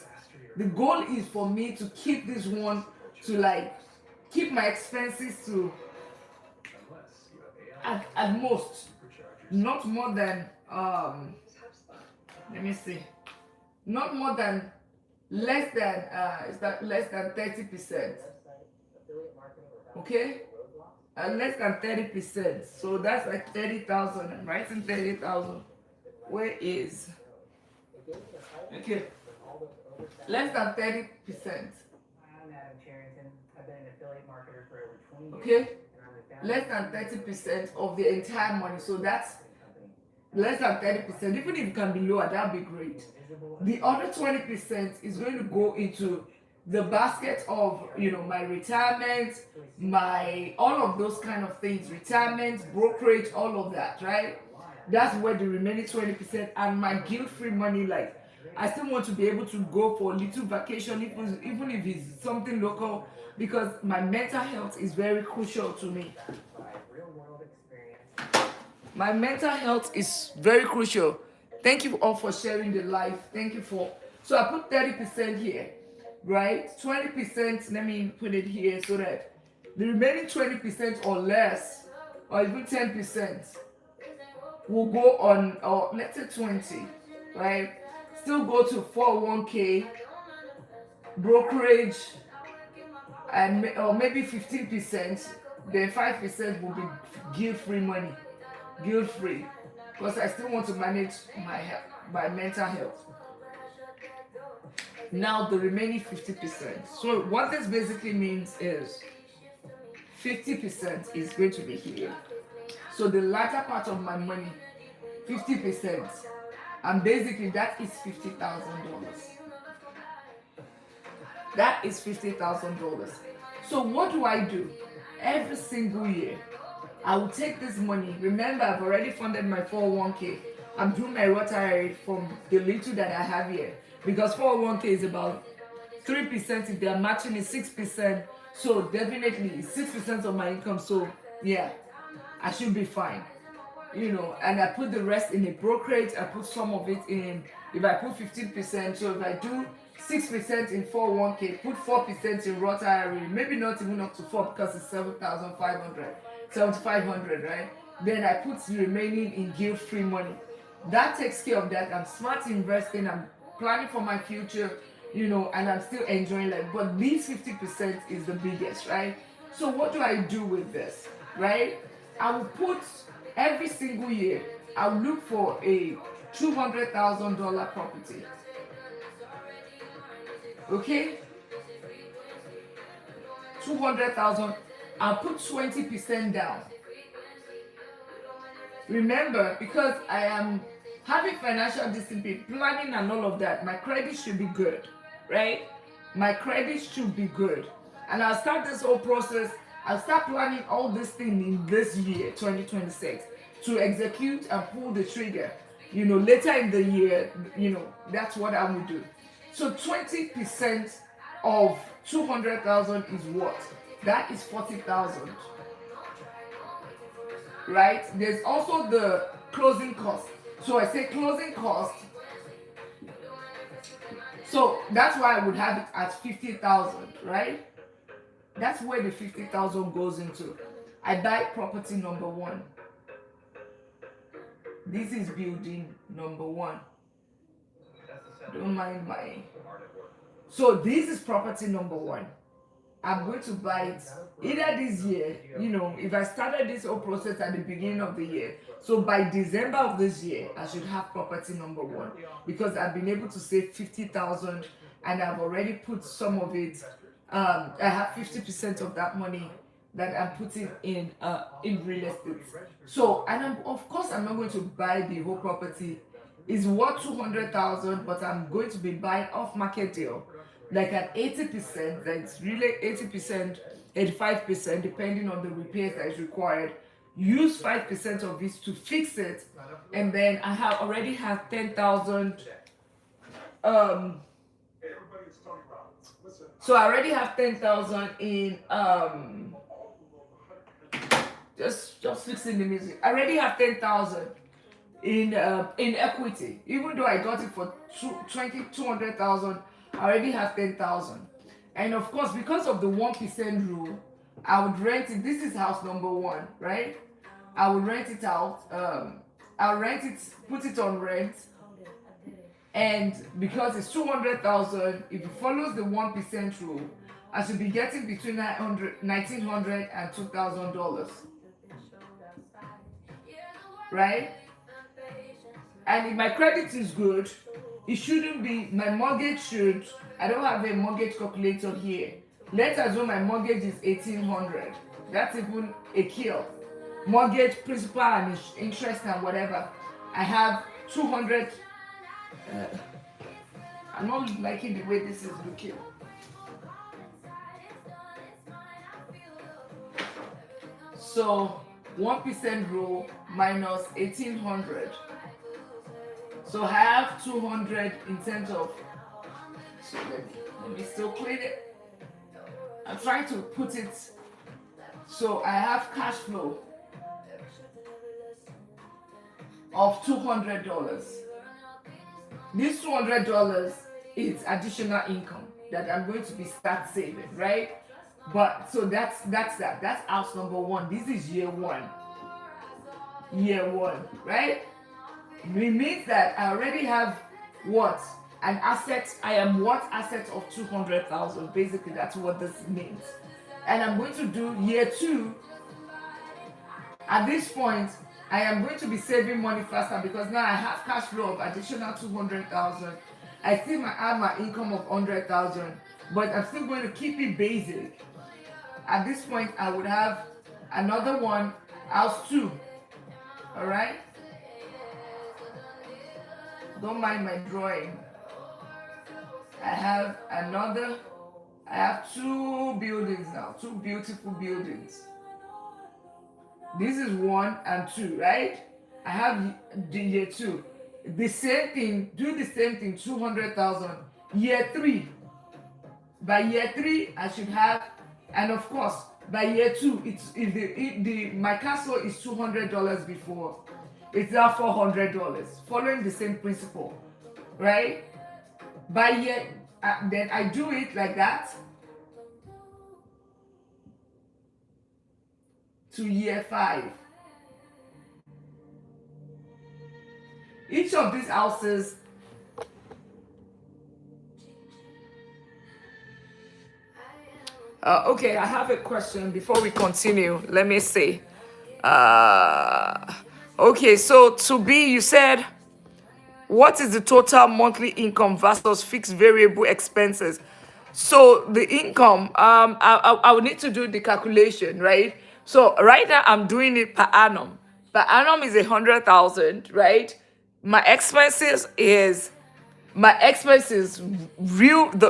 The goal is for me to keep this one, to like keep my expenses to at most not more than let me see, not more than less than is that less than 30%. Okay, less than 30%. So that's like 30,000. I'm writing 30,000. Where is, okay, less than 30%. Okay, less than 30% of the entire money. So that's less than 30%. Even if it can be lower, that'd be great. The other 20% is going to go into the basket of my retirement, my all of those kind of things, retirement, brokerage, all of that, right? That's where the remaining 20%, and my guilt-free money, like I still want to be able to go for a little vacation, even if it's something local, because my mental health is very crucial to me. My mental health is very crucial. Thank you all for sharing the live. Thank you for. So I put 30% here, right? 20%, let me put it here so that the remaining 20% or less, or even 10%, will go on, or let's say 20, right? Still go to 401k, brokerage, and or maybe 15%. Then 5% will be guilt-free money, guilt-free, because I still want to manage my health, my mental health. Now the remaining 50%. So what this basically means is 50% is going to be here. So the latter part of my money, 50%, and basically that is $50,000. That is $50,000. So what do I do? Every single year, I will take this money. Remember, I've already funded my 401k. I'm doing my Roth IRA from the little that I have here, because 401k is about 3%. If they're matching is 6%. So definitely 6% of my income. So yeah, I should be fine. And I put the rest in a brokerage. I put some of it in, if I put 15%, so if I do 6% in 401k, put 4% in Roth IRA, maybe not even up to 4 because it's 7,500, right? Then I put the remaining in guilt-free money. That takes care of that. I'm smart investing, I'm planning for my future, and I'm still enjoying life. But these 50% is the biggest, right? So what do I do with this, right? I will put every single year, I'll look for a $200,000 property. Okay? 200,000. I'll put 20% down. Remember, because I am having financial discipline, planning and all of that, my credit should be good, right? My credit should be good. And I'll start this whole process. I'll start planning all this thing in this year, 2026, to execute and pull the trigger. Later in the year, that's what I will do. So 20% of 200,000 is what? That is 40,000. Right? There's also the closing cost. So I say closing cost. So that's why I would have it at 50,000, right? That's where the 50,000 goes into. I buy property number 1. This is building number 1. Don't mind my. So this is property number 1. I'm going to buy it either this year, if I started this whole process at the beginning of the year. So by December of this year, I should have property number one, because I've been able to save 50,000, and I've already put some of it. I have 50% of that money that I'm putting in real estate. So, and of course, I'm not going to buy the whole property. It's worth 200,000, but I'm going to be buying off market deal, like at 80%. That's really 80%, 85%, depending on the repairs that is required. Use 5% of this to fix it, and then I have already have 10,000. Um, so I already have 10,000 in just fixing the music. I already have 10,000 in equity. Even though I got it for 200,000, I already have 10,000. And of course, because of the 1% rule, I would rent it. This is house number one, right? I would rent it out. I'll rent it, put it on rent, and because it's 200,000, if it follows the 1% rule, I should be getting between $1,900 and $2,000, right? And if my credit is good, it shouldn't be, my mortgage should, I don't have a mortgage calculator here. Let's assume my mortgage is 1,800. That's even a kill. Mortgage, principal and interest and whatever. I have 200. I'm not liking the way this is looking. So 1% rule minus 1,800. So I have 200 in terms of. So let me still clean it. I'm trying to put it. So I have cash flow of $200. This $200 is additional income that I'm going to be start saving, right? But so that's that. That's house number one. This is year one. Year one, right? It means that I already have what? An asset. I am what asset of 200,000. Basically, that's what this means. And I'm going to do year two. At this point, I am going to be saving money faster because now I have cash flow of additional 200,000. I still have my income of 100,000, but I'm still going to keep it basic. At this point, I would have another one, house two. All right. Don't mind my drawing. I have two buildings now, two beautiful buildings. This is one and two, right? I have the year two. The same thing, do the same thing, 200,000. Year three. By year three, I should have, and of course, by year two, my castle is $200 before. It's now $400, following the same principle, right? By year, then I do it like that to year five. Each of these houses okay, I have a question before we continue. Let me see. Okay, so to be, you said, what is the total monthly income versus fixed variable expenses? So the income, I would need to do the calculation, right? So right now I'm doing it per annum. Per annum is 100,000, right? My expenses, the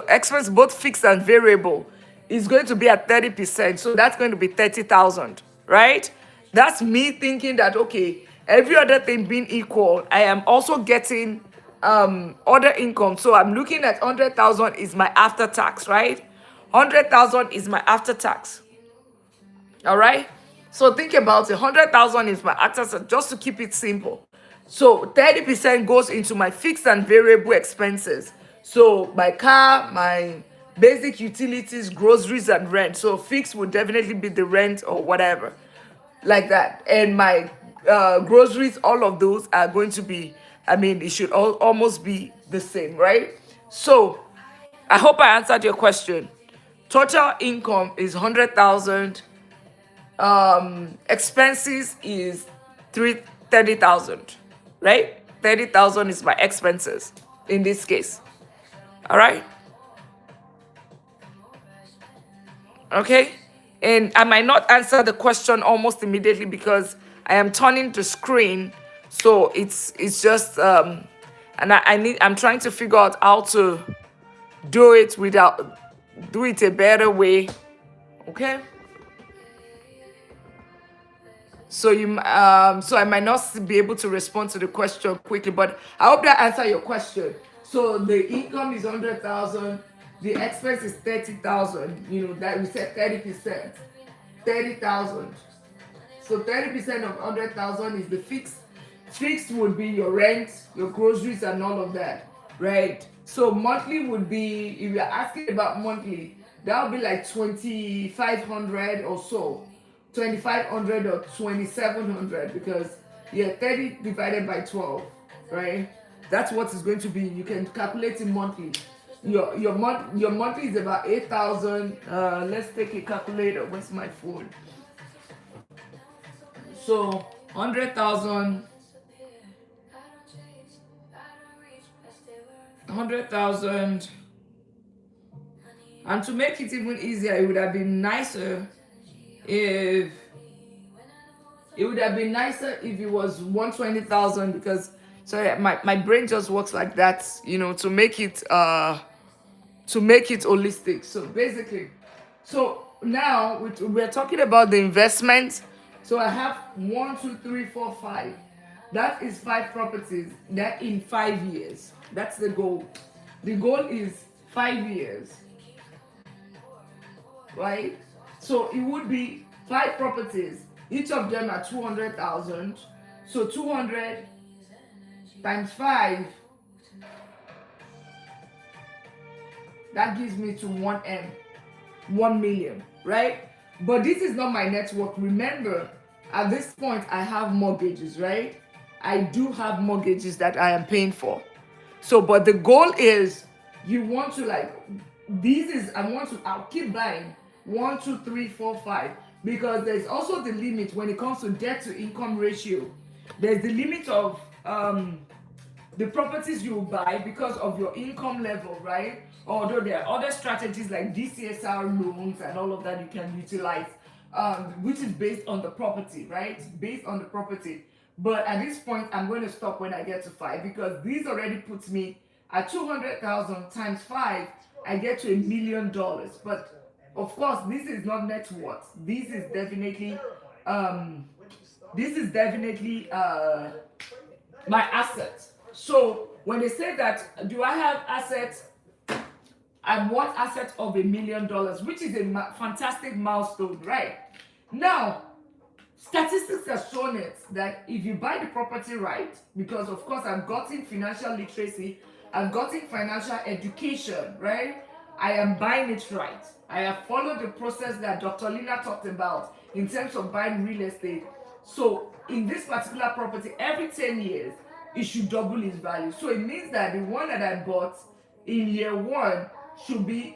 expense both fixed and variable is going to be at 30%. So that's going to be 30,000, right? That's me thinking that, okay, every other thing being equal, I am also getting other income. So I'm looking at 100,000 is my after tax, right? 100,000 is my after tax. All right. So think about it. 100,000 is my after tax, just to keep it simple. So 30% goes into my fixed and variable expenses. So my car, my basic utilities, groceries, and rent. So fixed would definitely be the rent or whatever, like that. And my groceries, all of those are going to be, it should almost be the same, right? So I hope I answered your question. Total income is 100,000. Expenses is 30,000, right? 30,000 is my expenses in this case. All right. Okay. And I might not answer the question almost immediately because I am turning the screen. So it's just and I'm trying to figure out how to do it a better way. Okay. So so I might not be able to respond to the question quickly, but I hope that answer your question. So the income is 100,000, the expense is 30,000. You know that we said 30%, 30,000. So 30% of 100,000 is the fixed. Fixed would be your rent, your groceries, and all of that, right? So monthly would be, if you're asking about monthly, that would be like 2,500 or so, 2,500 or 2,700 because 30 divided by 12, right? That's what it's going to be. You can calculate it monthly. Your monthly is about 8,000. Let's take a calculator. Where's my phone? So 100,000, 100,000, and to make it even easier, it would have been nicer if it was 120,000 because sorry, my brain just works like that, to make it holistic. So basically, so now we're talking about the investment. So I have 1, 2, 3, 4, 5. That is 5 properties. That in 5 years. That's the goal. The goal is 5 years, right? So it would be 5 properties. Each of them are 200,000. So 200 times 5. That gives me to 1 million, right? But this is not my net worth. Remember, at this point, I have mortgages, right? I do have mortgages that I am paying for. So, but the goal is you want to I'll keep buying 1, 2, 3, 4, 5 because there's also the limit when it comes to debt to income ratio. There's the limit of the properties you buy because of your income level, right? Although there are other strategies like DCSR loans and all of that you can utilize, which is based on the property, right? Based on the property. But at this point, I'm going to stop when I get to 5 because this already puts me at 200,000 times 5. I get to $1 million. But of course, this is not net worth. This is definitely my assets. So when they say that, do I have assets? And what asset of $1 million, which is a fantastic milestone, right? Now, statistics have shown it that if you buy the property right, because of course I've gotten financial literacy, I've gotten financial education, right? I am buying it right. I have followed the process that Dr. Lina talked about in terms of buying real estate. So in this particular property, every 10 years, it should double its value. So it means that the one that I bought in year 1 should be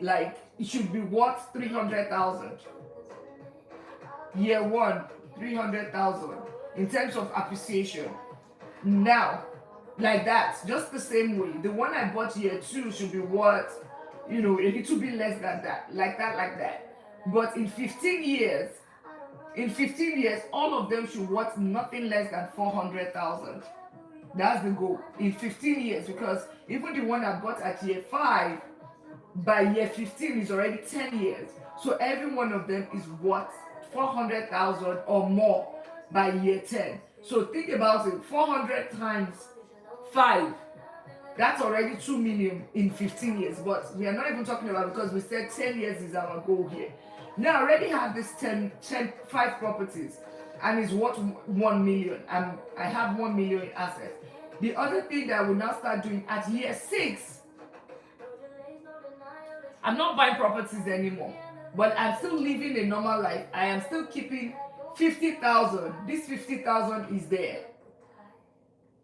worth 300,000. Year 1, 300,000 in terms of appreciation. Now, like that, just the same way, the one I bought year 2 should be worth, a little bit less than that, like that. But in 15 years, all of them should worth nothing less than 400,000. That's the goal in 15 years, because even the one I bought at year 5, by year 15 is already 10 years. So every one of them is worth 400,000 or more by year 10. So think about it, 400 times 5, that's already 2 million in 15 years. But we are not even talking about, because we said 10 years is our goal here. Now I already have this 5 properties and it's worth 1 million. I have 1 million in assets. The other thing that I will now start doing at year 6, I'm not buying properties anymore, but I'm still living a normal life. I am still keeping 50,000. This 50,000 is there.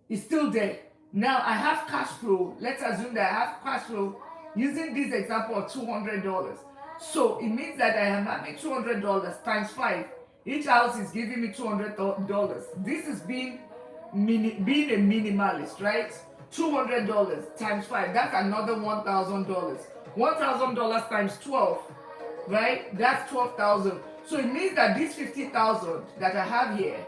It's still there. Now I have cash flow. Let's assume that I have cash flow using this example of $200. So it means that I am having $200 times 5. Each house is giving me $200. This is being a minimalist, right? $200 times 5. That's another $1,000. $1,000 times 12, right? That's 12,000. So it means that this 50,000 that I have here,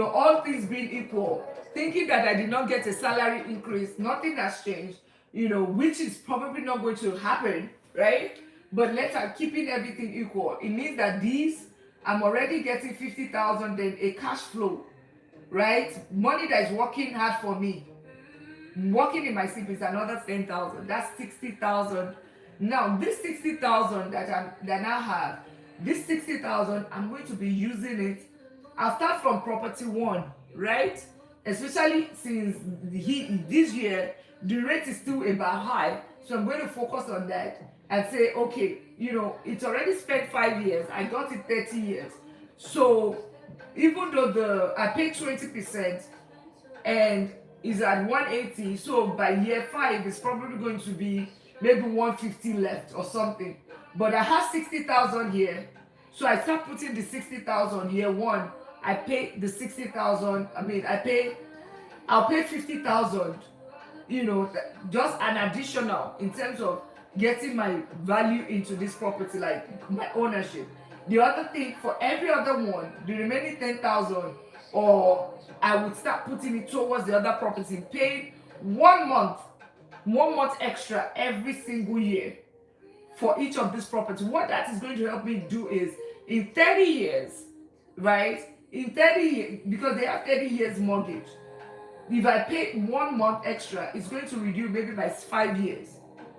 all things being equal, thinking that I did not get a salary increase, nothing has changed, which is probably not going to happen, right? But keeping everything equal. It means that I'm already getting 50,000, then a cash flow, right? Money that is working hard for me, working in my sleep is another 10,000. That's 60,000. Now, this 60,000 that I have, this 60,000, I'm going to be using it. I'll start from property one, right? Especially since this year, the rate is still about high. So I'm going to focus on that and say, okay, it's already spent 5 years. I got it 30 years. So even though I paid 20% and is at 180, so by year 5 it's probably going to be maybe 150 left or something. But I have 60,000 here, so I start putting the 60,000 year 1. I pay the 60,000. I'll pay 50,000. Just an additional in terms of getting my value into this property, like my ownership. The other thing for every other one, the remaining 10,000, or I would start putting it towards the other property, paying 1 month extra every single year for each of these properties. What that is going to help me do is in 30 years, right? In 30 years, because they have 30 years mortgage, if I pay 1 month extra, it's going to reduce maybe by 5 years,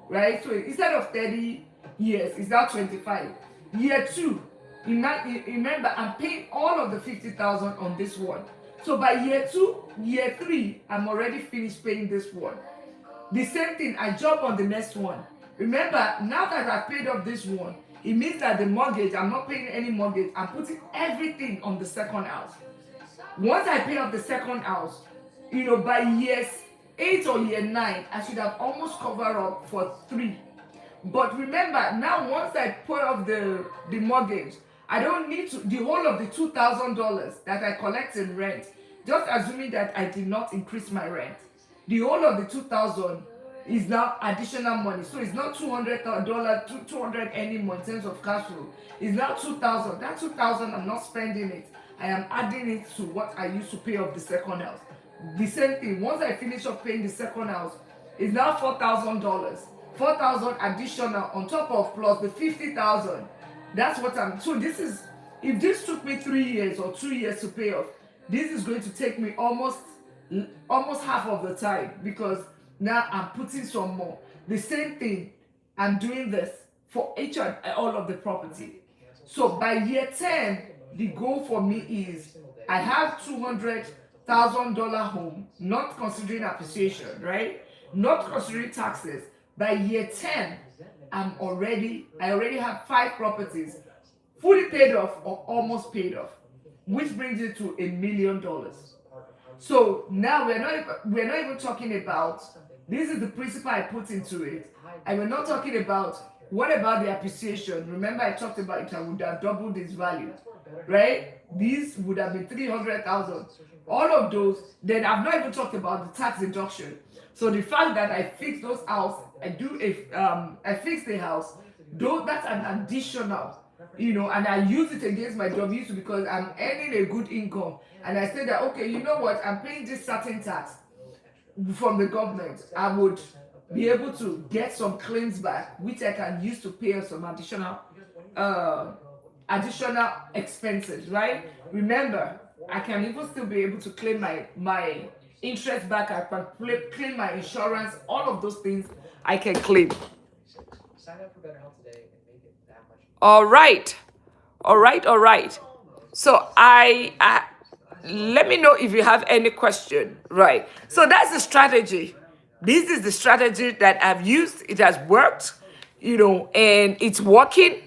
right? So instead of 30 years, it's now 25. Year 2, remember, I'm paying all of the 50,000 on this one. So by year 2, year 3, I'm already finished paying this one. The same thing, I jump on the next one. Remember, now that I've paid off this one, it means that the mortgage, I'm not paying any mortgage. I'm putting everything on the second house. Once I pay off the second house, by years 8 or year 9, I should have almost covered up for 3. But remember, now once I pay off the mortgage, I don't need to, the whole of the $2,000 that I collect in rent, just assuming that I did not increase my rent, the whole of the 2,000 is now additional money. So it's not $200, 200 anymore in terms of cash flow. It's now 2,000. That 2,000, I'm not spending it. I am adding it to what I used to pay off the second house. The same thing. Once I finish off paying the second house, it's now $4,000. 4,000 additional on top of plus the 50,000. That's what so this is, if this took me 3 years or 2 years to pay off, this is going to take me almost half of the time, because now I'm putting some more. The same thing, I'm doing this for each and all of the property. So by year 10, the goal for me is I have $200,000 home, not considering appreciation, right? Not considering taxes. By year 10, I already have 5 properties fully paid off or almost paid off, which brings it to $1 million. So now we're not even talking about, this is the principle I put into it, and we're not talking about what about the appreciation. Remember, I talked about it, I would have doubled this value, right? These would have been 300,000. All of those. Then I've not even talked about the tax deduction. So the fact that I fix those house, I fix the house, though that's an additional, and I use it against my W2 because I'm earning a good income. And I say that, okay, you know what, I'm paying this certain tax from the government. I would be able to get some claims back, which I can use to pay some additional expenses, right? Remember, I can even still be able to claim my interest back. I can claim my insurance. All of those things I can claim. Sign up for Better Health today and make it that much. All right. So I let me know if you have any question. Right. So that's the strategy. This is the strategy that I've used. It has worked, and it's working.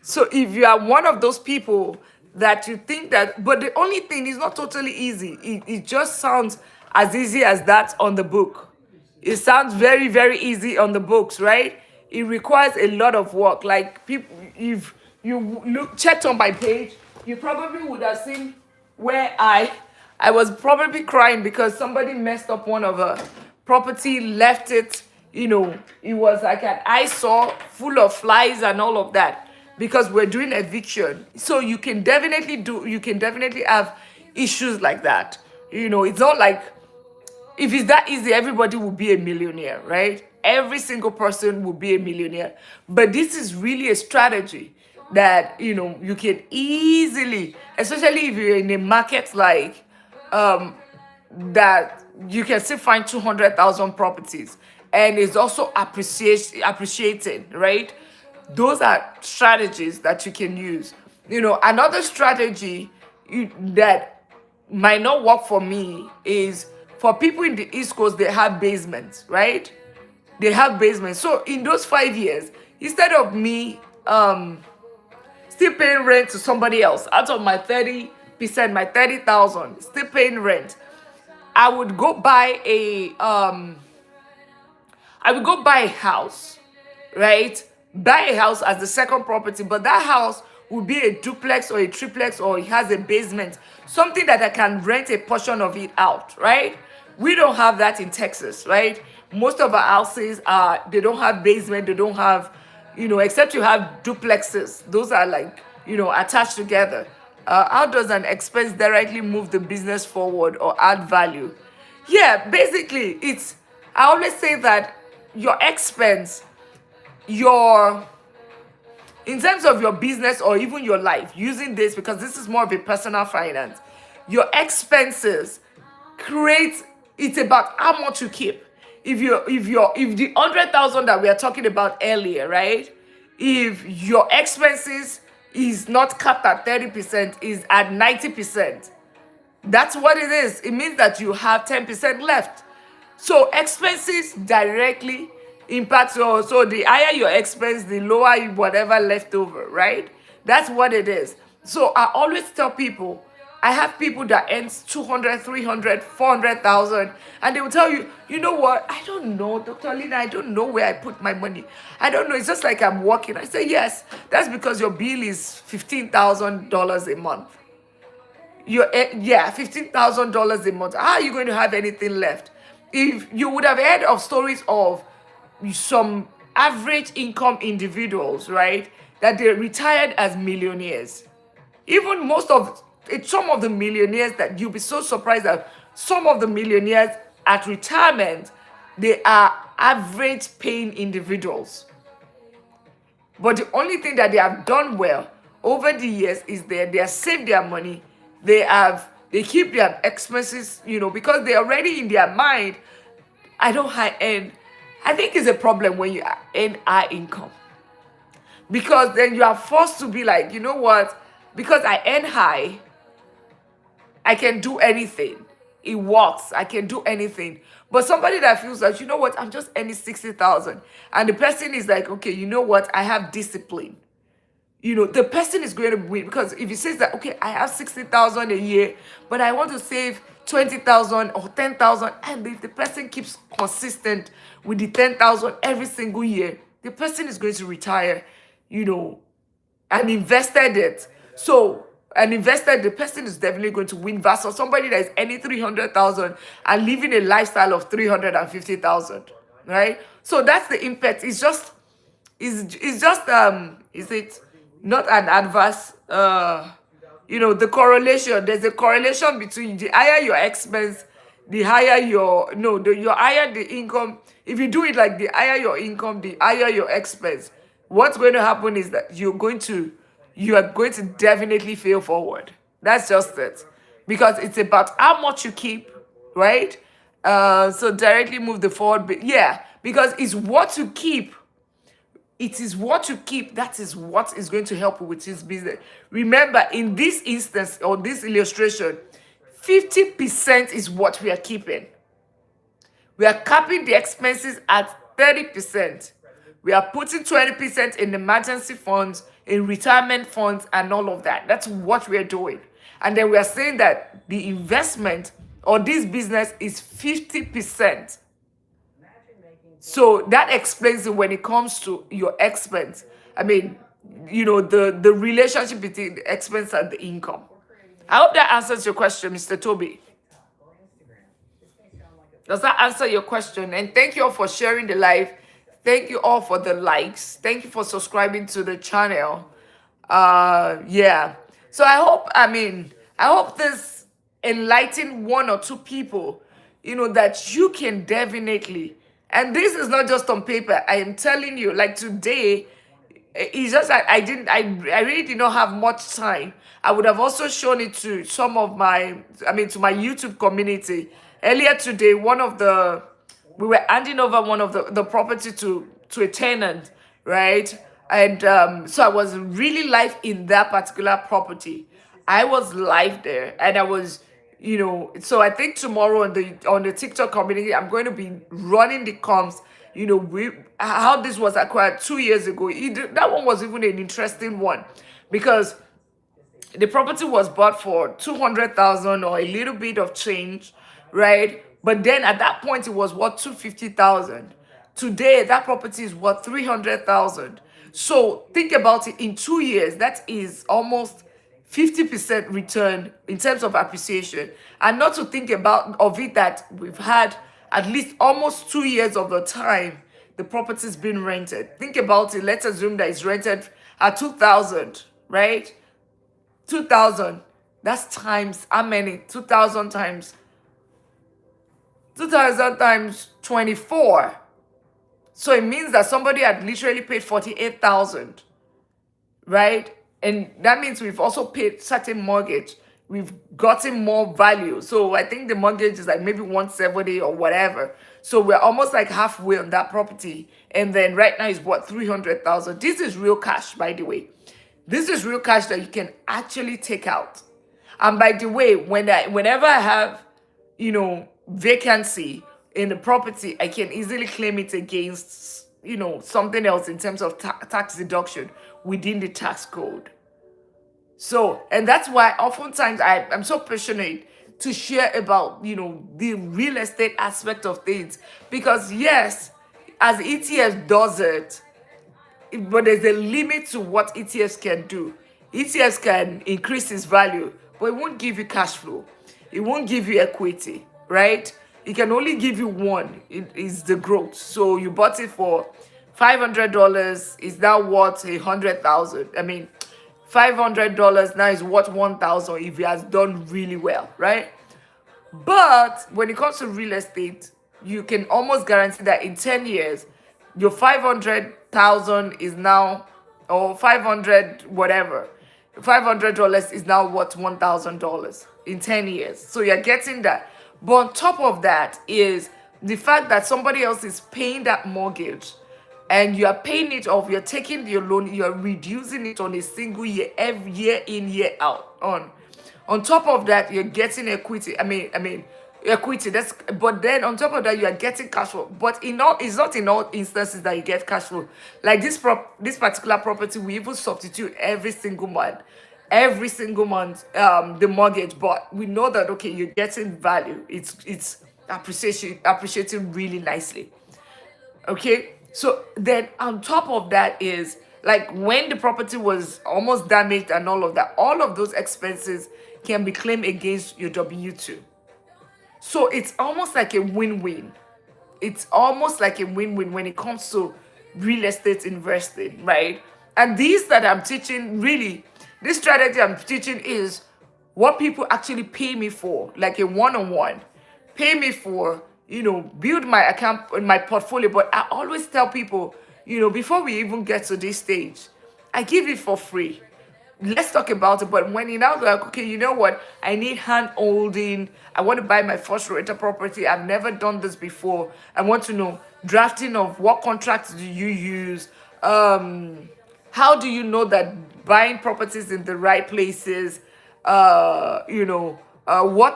So if you are one of those people that you think that, but the only thing is not totally easy. It just sounds as easy as that on the book. It sounds very, very easy on the books, right? it requires a lot of work. Like people, if you look checked on my page, you probably would have seen where I was probably crying because somebody messed up one of a property, left it, it was like an eyesore full of flies and all of that because we're doing eviction. So you can definitely have issues like that. It's not like if it's that easy, everybody will be a millionaire, right? Every single person will be a millionaire. But this is really a strategy that you can easily, especially if you're in a market like that, you can still find 200,000 properties, and it's also appreciated, right? Those are strategies that you can use. Another strategy that might not work for me is for people in the East Coast, they have basements, right? They have basements. So in those 5 years, instead of me still paying rent to somebody else out of my 30%, my 30,000, still paying rent, I would go buy a house, right? Buy a house as the second property, but that house would be a duplex or a triplex, or it has a basement, something that I can rent a portion of it out, right? We don't have that in Texas, right? Most of our houses they don't have basement, they don't have, except you have duplexes. Those are like, attached together. How does an expense directly move the business forward or add value? Yeah, basically, I always say that your expense, in terms of your business or even your life, using this because this is more of a personal finance, your expenses it's about how much you keep. If the 100,000 that we are talking about earlier, right? If your expenses is not capped at 30%, is at 90%, that's what it is. It means that you have 10% left. So expenses directly impact so the higher your expense, the lower whatever left over, right? That's what it is. So I always tell people, I have people that earns 200, 300, 400,000, and they will tell you, you know what? I don't know, Dr. Lina, I don't know where I put my money. I don't know. It's just like I'm working. I say, yes, that's because your bill is $15,000 a month. $15,000 a month. How are you going to have anything left? If you would have heard of stories of some average income individuals, right, that they retired as millionaires. Even some of the millionaires that you'll be so surprised that some of the millionaires at retirement, they are average paying individuals. But the only thing that they have done well over the years is they have saved their money. They keep their expenses, because they're already in their mind, I don't high end. I think it's a problem when you earn high income. Because then you are forced to be like, you know what? Because I earn high, I can do anything. It works. I can do anything. But somebody that feels like, you know what? I'm just earning 60,000. And the person is like, okay, you know what? I have discipline. The person is going to win, because if he says that, okay, I have 60,000 a year, but I want to save 20,000 or 10,000, and if the person keeps consistent with the 10,000 every single year, the person is going to retire, and invested it. So the person is definitely going to win versus somebody that is earning 300,000 and living a lifestyle of 350,000, right? So that's the impact. Is it not an adverse, the correlation. There's a correlation between the higher your expense, the higher your higher the income. If you do it like the higher your income, the higher your expense, what's going to happen is that you are going to definitely fail forward. That's just it. Because it's about how much you keep, right? So directly move the forward. But yeah, because it's what you keep. It is what you keep. That is what is going to help you with this business. Remember, in this instance or this illustration, 50% is what we are keeping. We are capping the expenses at 30%. We are putting 20% in emergency funds, in retirement funds, and all of that. That's what we are doing. And then we are saying that the investment or this business is 50%. So that explains it when it comes to your expense. I mean, the relationship between the expense and the income. I hope that answers your question, Mr. Toby. Does that answer your question? And thank you all for sharing the live. Thank you all for the likes. Thank you for subscribing to the channel. Yeah. So I hope this enlighten one or two people, that you can definitely, and this is not just on paper. I am telling you, like today, it's just I didn't I really did not have much time. I would have also shown it to some of my, to my YouTube community. Earlier today, we were handing over one of the property to a tenant, right? And so I was really live in that particular property. I was live there, and I was, so I think tomorrow on the TikTok community, I'm going to be running the comms, how this was acquired 2 years ago. That one was even an interesting one, because the property was bought for 200,000 or a little bit of change, right? But then at that point, it was worth 250,000. Today, that property is worth 300,000. So think about it. In 2 years, that is almost 50% return in terms of appreciation. And not to think about of it that we've had at least almost 2 years of the time the property's been rented. Think about it. Let's assume that it's rented at 2,000, right? 2,000. That's times how many? 2,000 times 24. So it means that somebody had literally paid 48,000, right? And that means we've also paid certain mortgage. We've gotten more value. So I think the mortgage is like maybe 170 or whatever. So we're almost like halfway on that property. And then right now is what, 300,000. This is real cash, by the way. This is real cash that you can actually take out. And by the way, whenever I have, vacancy in the property, I can easily claim it against, something else in terms of tax deduction within the tax code. So, and that's why oftentimes I'm so passionate to share about, the real estate aspect of things. Because yes, as ETF does it, but there's a limit to what ETFs can do. ETFs can increase its value, but it won't give you cash flow. It won't give you equity, right? It can only give you one. It is the growth. So you bought it for $500. Is now worth 100,000? $500 now is worth 1,000 if it has done really well, right? But when it comes to real estate, you can almost guarantee that in 10 years, your 500,000 is now, or 500 whatever, $500 is now worth $1,000 in 10 years. So you're getting that. But on top of that is the fact that somebody else is paying that mortgage, and you are paying it off. You're taking your loan, you're reducing it on a single year, every year in, year out. On top of that, you're getting equity. Equity. But then on top of that, you are getting cash flow. But it's not in all instances that you get cash flow. Like this particular property, we even substitute every single month, the mortgage. But we know that okay, you're getting value. It's appreciating really nicely. Okay. So then on top of that is like when the property was almost damaged and all of that, all of those expenses can be claimed against your W-2. So it's almost like a win-win. It's almost like a win-win when it comes to real estate investing, right? And this strategy I'm teaching is what people actually pay me for, like a one-on-one. Pay me for, build my account in my portfolio. But I always tell people, before we even get to this stage, I give it for free. Let's talk about it. But when you now go like, okay, you know what? I need hand holding. I want to buy my first rental property. I've never done this before. I want to know drafting of what contracts do you use? How do you know that buying properties in the right places? What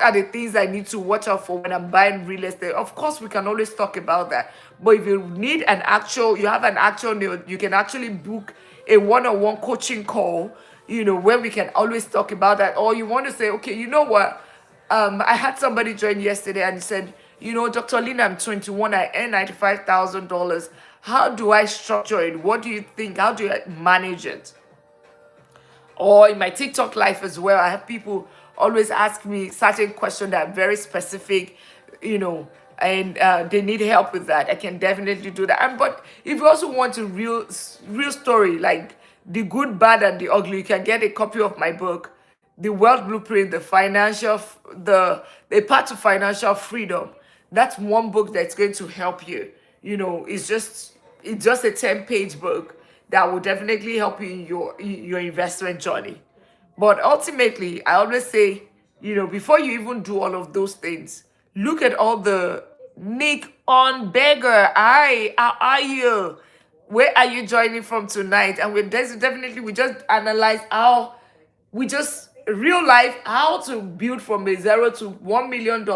are the things I need to watch out for when I'm buying real estate? Of course, we can always talk about that. But if you need you have an actual need, you can actually book a one-on-one coaching call, where we can always talk about that. Or you want to say, okay, you know what? I had somebody join yesterday and he said, Dr. Lina, I'm 21, I earn $95,000. How do I structure it? What do you think? How do I manage it? Or in my TikTok life as well, I have people always ask me certain questions that are very specific, you know, and they need help with that. I can definitely do that. And but if you also want a real story, like the good, bad, and the ugly, you can get a copy of my book, The Wealth Blueprint, the path to financial freedom. That's one book that's going to help you. It's just a 10-page book that will definitely help you in your investment journey. But ultimately, I always say, before you even do all of those things, look at all the Nick on beggar. How are you? Where are you joining from tonight? And we just analyze how we just real life how to build from a zero to $1 million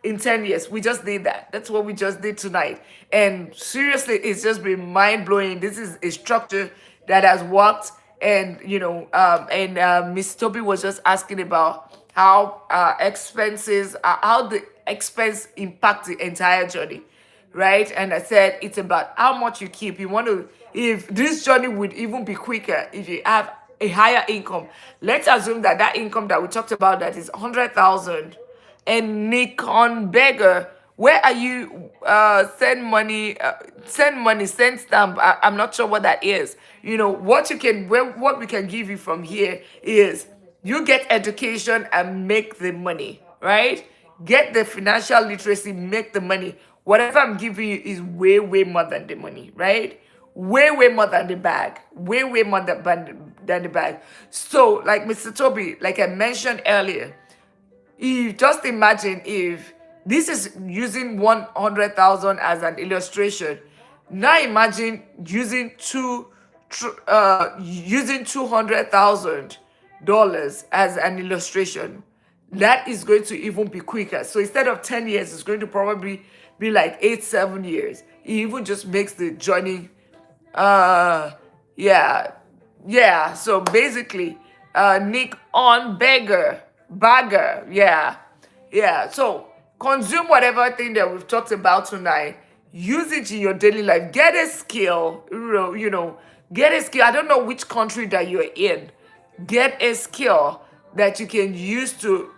in 10 years. We just did that. That's what we just did tonight. And seriously, it's just been mind-blowing. This is a structure that has worked. And Miss Toby was just asking about how expenses how the expense impact the entire journey, right? And I said it's about how much you keep. You want to, if this journey would even be quicker if you have a higher income. Let's assume that income that we talked about, that is 100,000. And Nikon beggar, where are you? Send stamp. I'm not sure what that is. What we can give you from here is you get education and make the money, right? Get the financial literacy, make the money. Whatever I'm giving you is way, way more than the money, right? Way, way more than the bag. Way, way more than the bag. So, like Mr. Toby, like I mentioned earlier, you just imagine if this is using 100,000 as an illustration. Now imagine using using $200,000 as an illustration. That is going to even be quicker. So instead of 10 years, it's going to probably be like 7 years. It even just makes the journey uh yeah. Yeah. So basically, Nick on bagger. Yeah. Yeah. So consume whatever thing that we've talked about tonight. Use it in your daily life. Get a skill. Get a skill. I don't know which country that you're in. Get a skill that you can use to,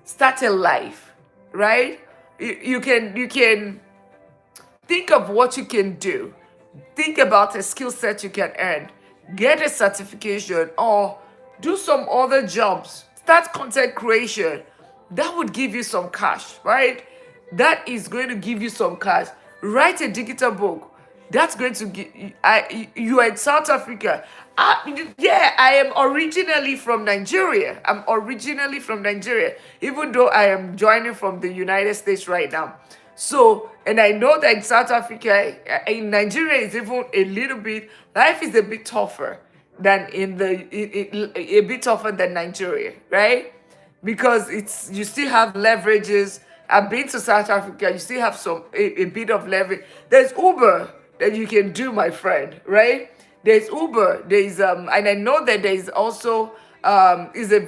start a life, right? You can think of what you can do. Think about a skill set you can earn. Get a certification or do some other jobs. Start content creation. That would give you some cash, right? That is going to give you some cash. Write a digital book. That's going to give you are in South Africa. Yeah, I am originally from Nigeria. Even though I am joining from the United States right now. So, and I know that in South Africa, in Nigeria, is even a little bit, life is a bit tougher than a bit tougher than Nigeria, right? Because you still have leverages. I've been to South Africa, you still have a bit of leverage. There's Uber that you can do, my friend, right? There's Uber, and I know that there's also is a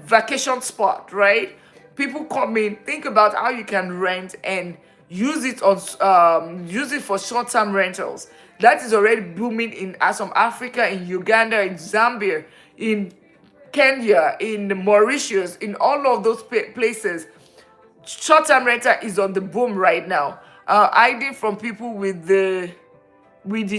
vacation spot, right? People come in, think about how you can rent and use it for short-term rentals. That is already booming in some Africa, in Uganda, in Zambia, in Kenya, in Mauritius, in all of those places. Short-term rental is on the boom right now. Hiding from people with the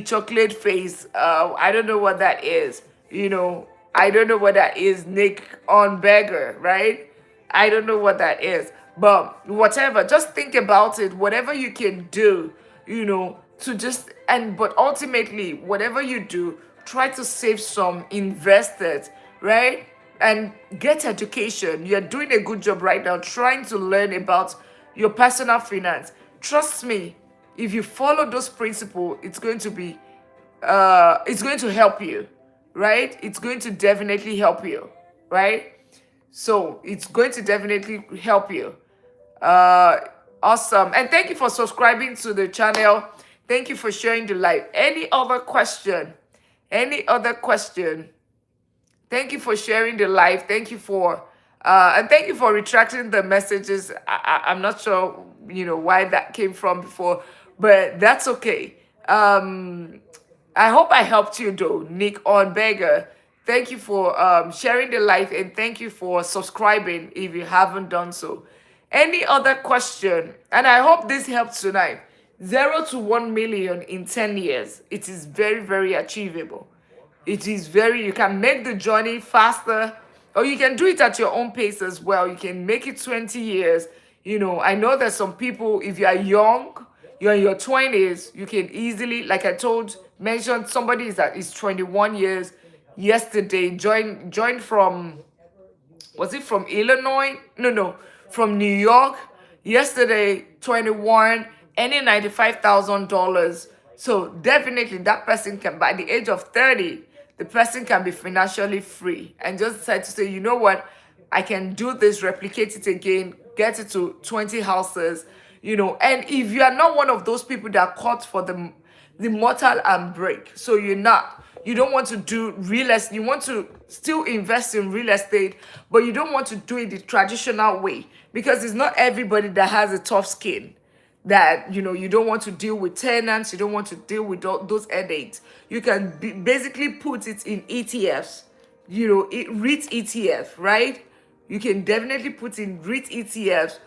chocolate face. I don't know what that is. I don't know what that is. Nick on beggar, right? I don't know what that is. But whatever, just think about it. Whatever you can do, but ultimately, whatever you do, try to save some, invest it, right? And get education. You're doing a good job right now trying to learn about your personal finance. Trust me, if you follow those principles, it's going to help you, right? It's going to definitely help you, right? So it's going to definitely help you. Awesome. And thank you for subscribing to the channel. Thank you for sharing the live. Any other question? Thank you for sharing the live. Thank you for And thank you for retracting the messages. I'm not sure, why that came from before, but that's okay. I hope I helped you though, Nick on Beggar. Thank you for sharing the life, and thank you for subscribing if you haven't done so. Any other question? And I hope this helps tonight. 0 to 1 million in 10 years. It is very, very achievable. It is very, you can make the journey faster, or you can do it at your own pace as well. You can make it 20 years. I know that some people, if you are young, you're in your 20s, you can easily, like I mentioned, somebody is 21 years yesterday, joined from, was it from Illinois? No, from New York. Yesterday, 21, earning $95,000. So definitely that person can, by the age of 30, the person can be financially free and just decide to say, you know what, I can do this, replicate it again, get it to 20 houses, And if you are not one of those people that are caught for the mortal and break, so you don't want to do real estate, you want to still invest in real estate, but you don't want to do it the traditional way, because it's not everybody that has a tough skin, that you don't want to deal with tenants, you don't want to deal with those headaches. You can basically put it in ETFs, REIT ETF, right? You can definitely put in REIT ETFs,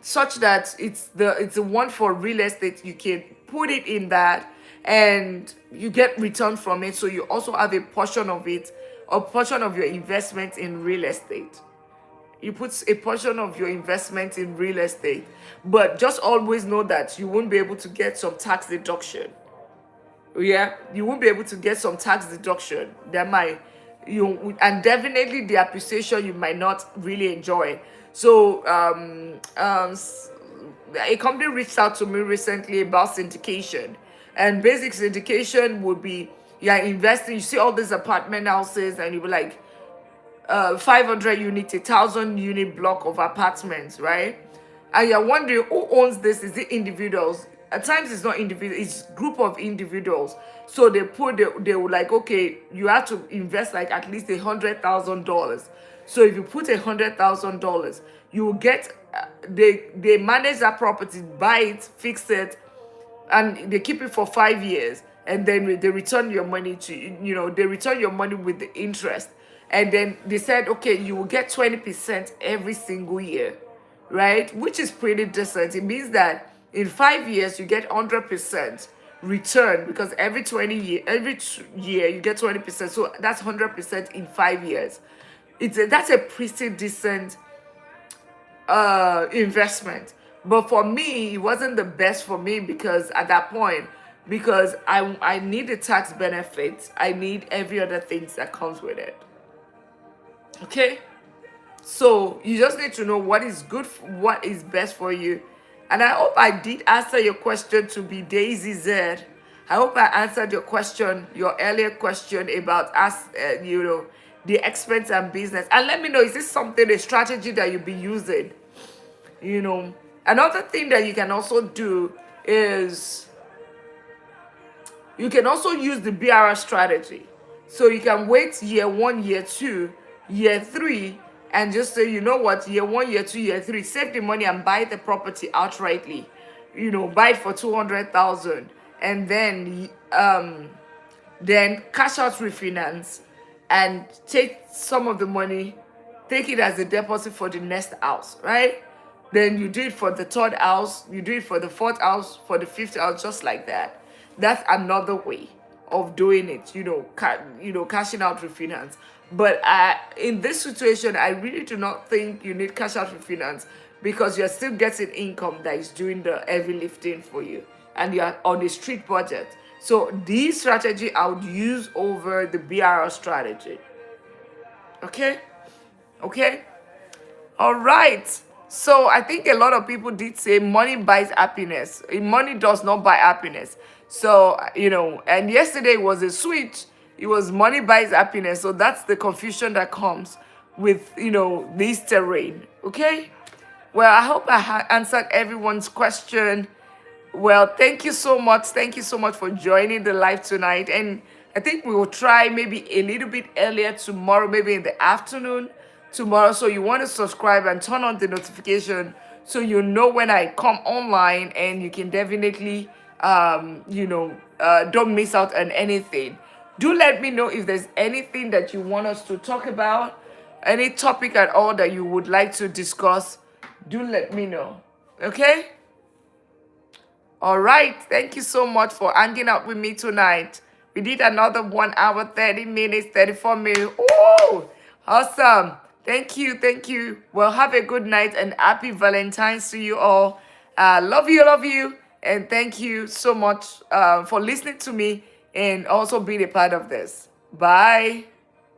such that it's the one for real estate. You can put it in that, and you get return from it. So you also have a portion of it, a portion of your investment in real estate. You put a portion of your investment in real estate, but just always know that you won't be able to get some tax deduction. Yeah, you won't be able to get some tax deduction. That might, and definitely the appreciation you might not really enjoy. So a company reached out to me recently about syndication, and basic syndication would be, you're investing, you see all these apartment houses, and you be like, 500 units, 1,000 unit block of apartments, right? And you're wondering who owns this. Is it individuals? At times it's not individuals, it's group of individuals. So they were like, okay, you have to invest like at least $100,000. So if you put $100,000, you will get, they manage that property, buy it, fix it, and they keep it for 5 years, and then they return your money they return your money with the interest. And then they said, okay, you will get 20% every single year, right? Which is pretty decent. It means that in 5 years you get 100% return, because every year you get 20%. So that's 100% in 5 years. That's a pretty decent investment. But for me, it wasn't the best for me, because at that point, because I need the tax benefits, I need every other things that comes with it. Okay, so you just need to know what is good, what is best for you. And I hope I did answer your question to be Daisy Z. I hope I answered your question, your earlier question about us, the expense and business. And let me know, is this something, a strategy that you'll be using? Another thing that you can also do is you can also use the BRR strategy. So you can wait year 1, year 2, year 3, and just say, you know what, year 1, year 2, year 3, save the money and buy the property outrightly. Buy it for 200,000, and then cash out, refinance, and take some of the money, take it as a deposit for the next house, right? Then you do it for the third house, you do it for the fourth house, for the fifth house, just like that. That's another way of doing it, cashing out, refinance. But in this situation, I really do not think you need cash out, refinance, because you're still getting income that is doing the heavy lifting for you, and you're on a strict budget. So this strategy I would use over the BRR strategy. Okay? All right. So I think a lot of people did say money buys happiness. Money does not buy happiness. So, and yesterday was a switch. It was money buys happiness. So that's the confusion that comes with, this terrain. Okay? Well, I hope I answered everyone's question. Well, thank you so much. Thank you so much for joining the live tonight. And I think we will try maybe a little bit earlier tomorrow, maybe in the afternoon, tomorrow. So you want to subscribe and turn on the notification so you know when I come online, and you can definitely don't miss out on anything. Do let me know if there's anything that you want us to talk about, any topic at all that you would like to discuss. Do let me know. Okay? All right. Thank you so much for hanging out with me tonight. We did another 1 hour, 30 minutes, 34 minutes. Oh, awesome. Thank you. Thank you. Well, have a good night and happy Valentine's to you all. Love you. Love you. And thank you so much for listening to me and also being a part of this. Bye.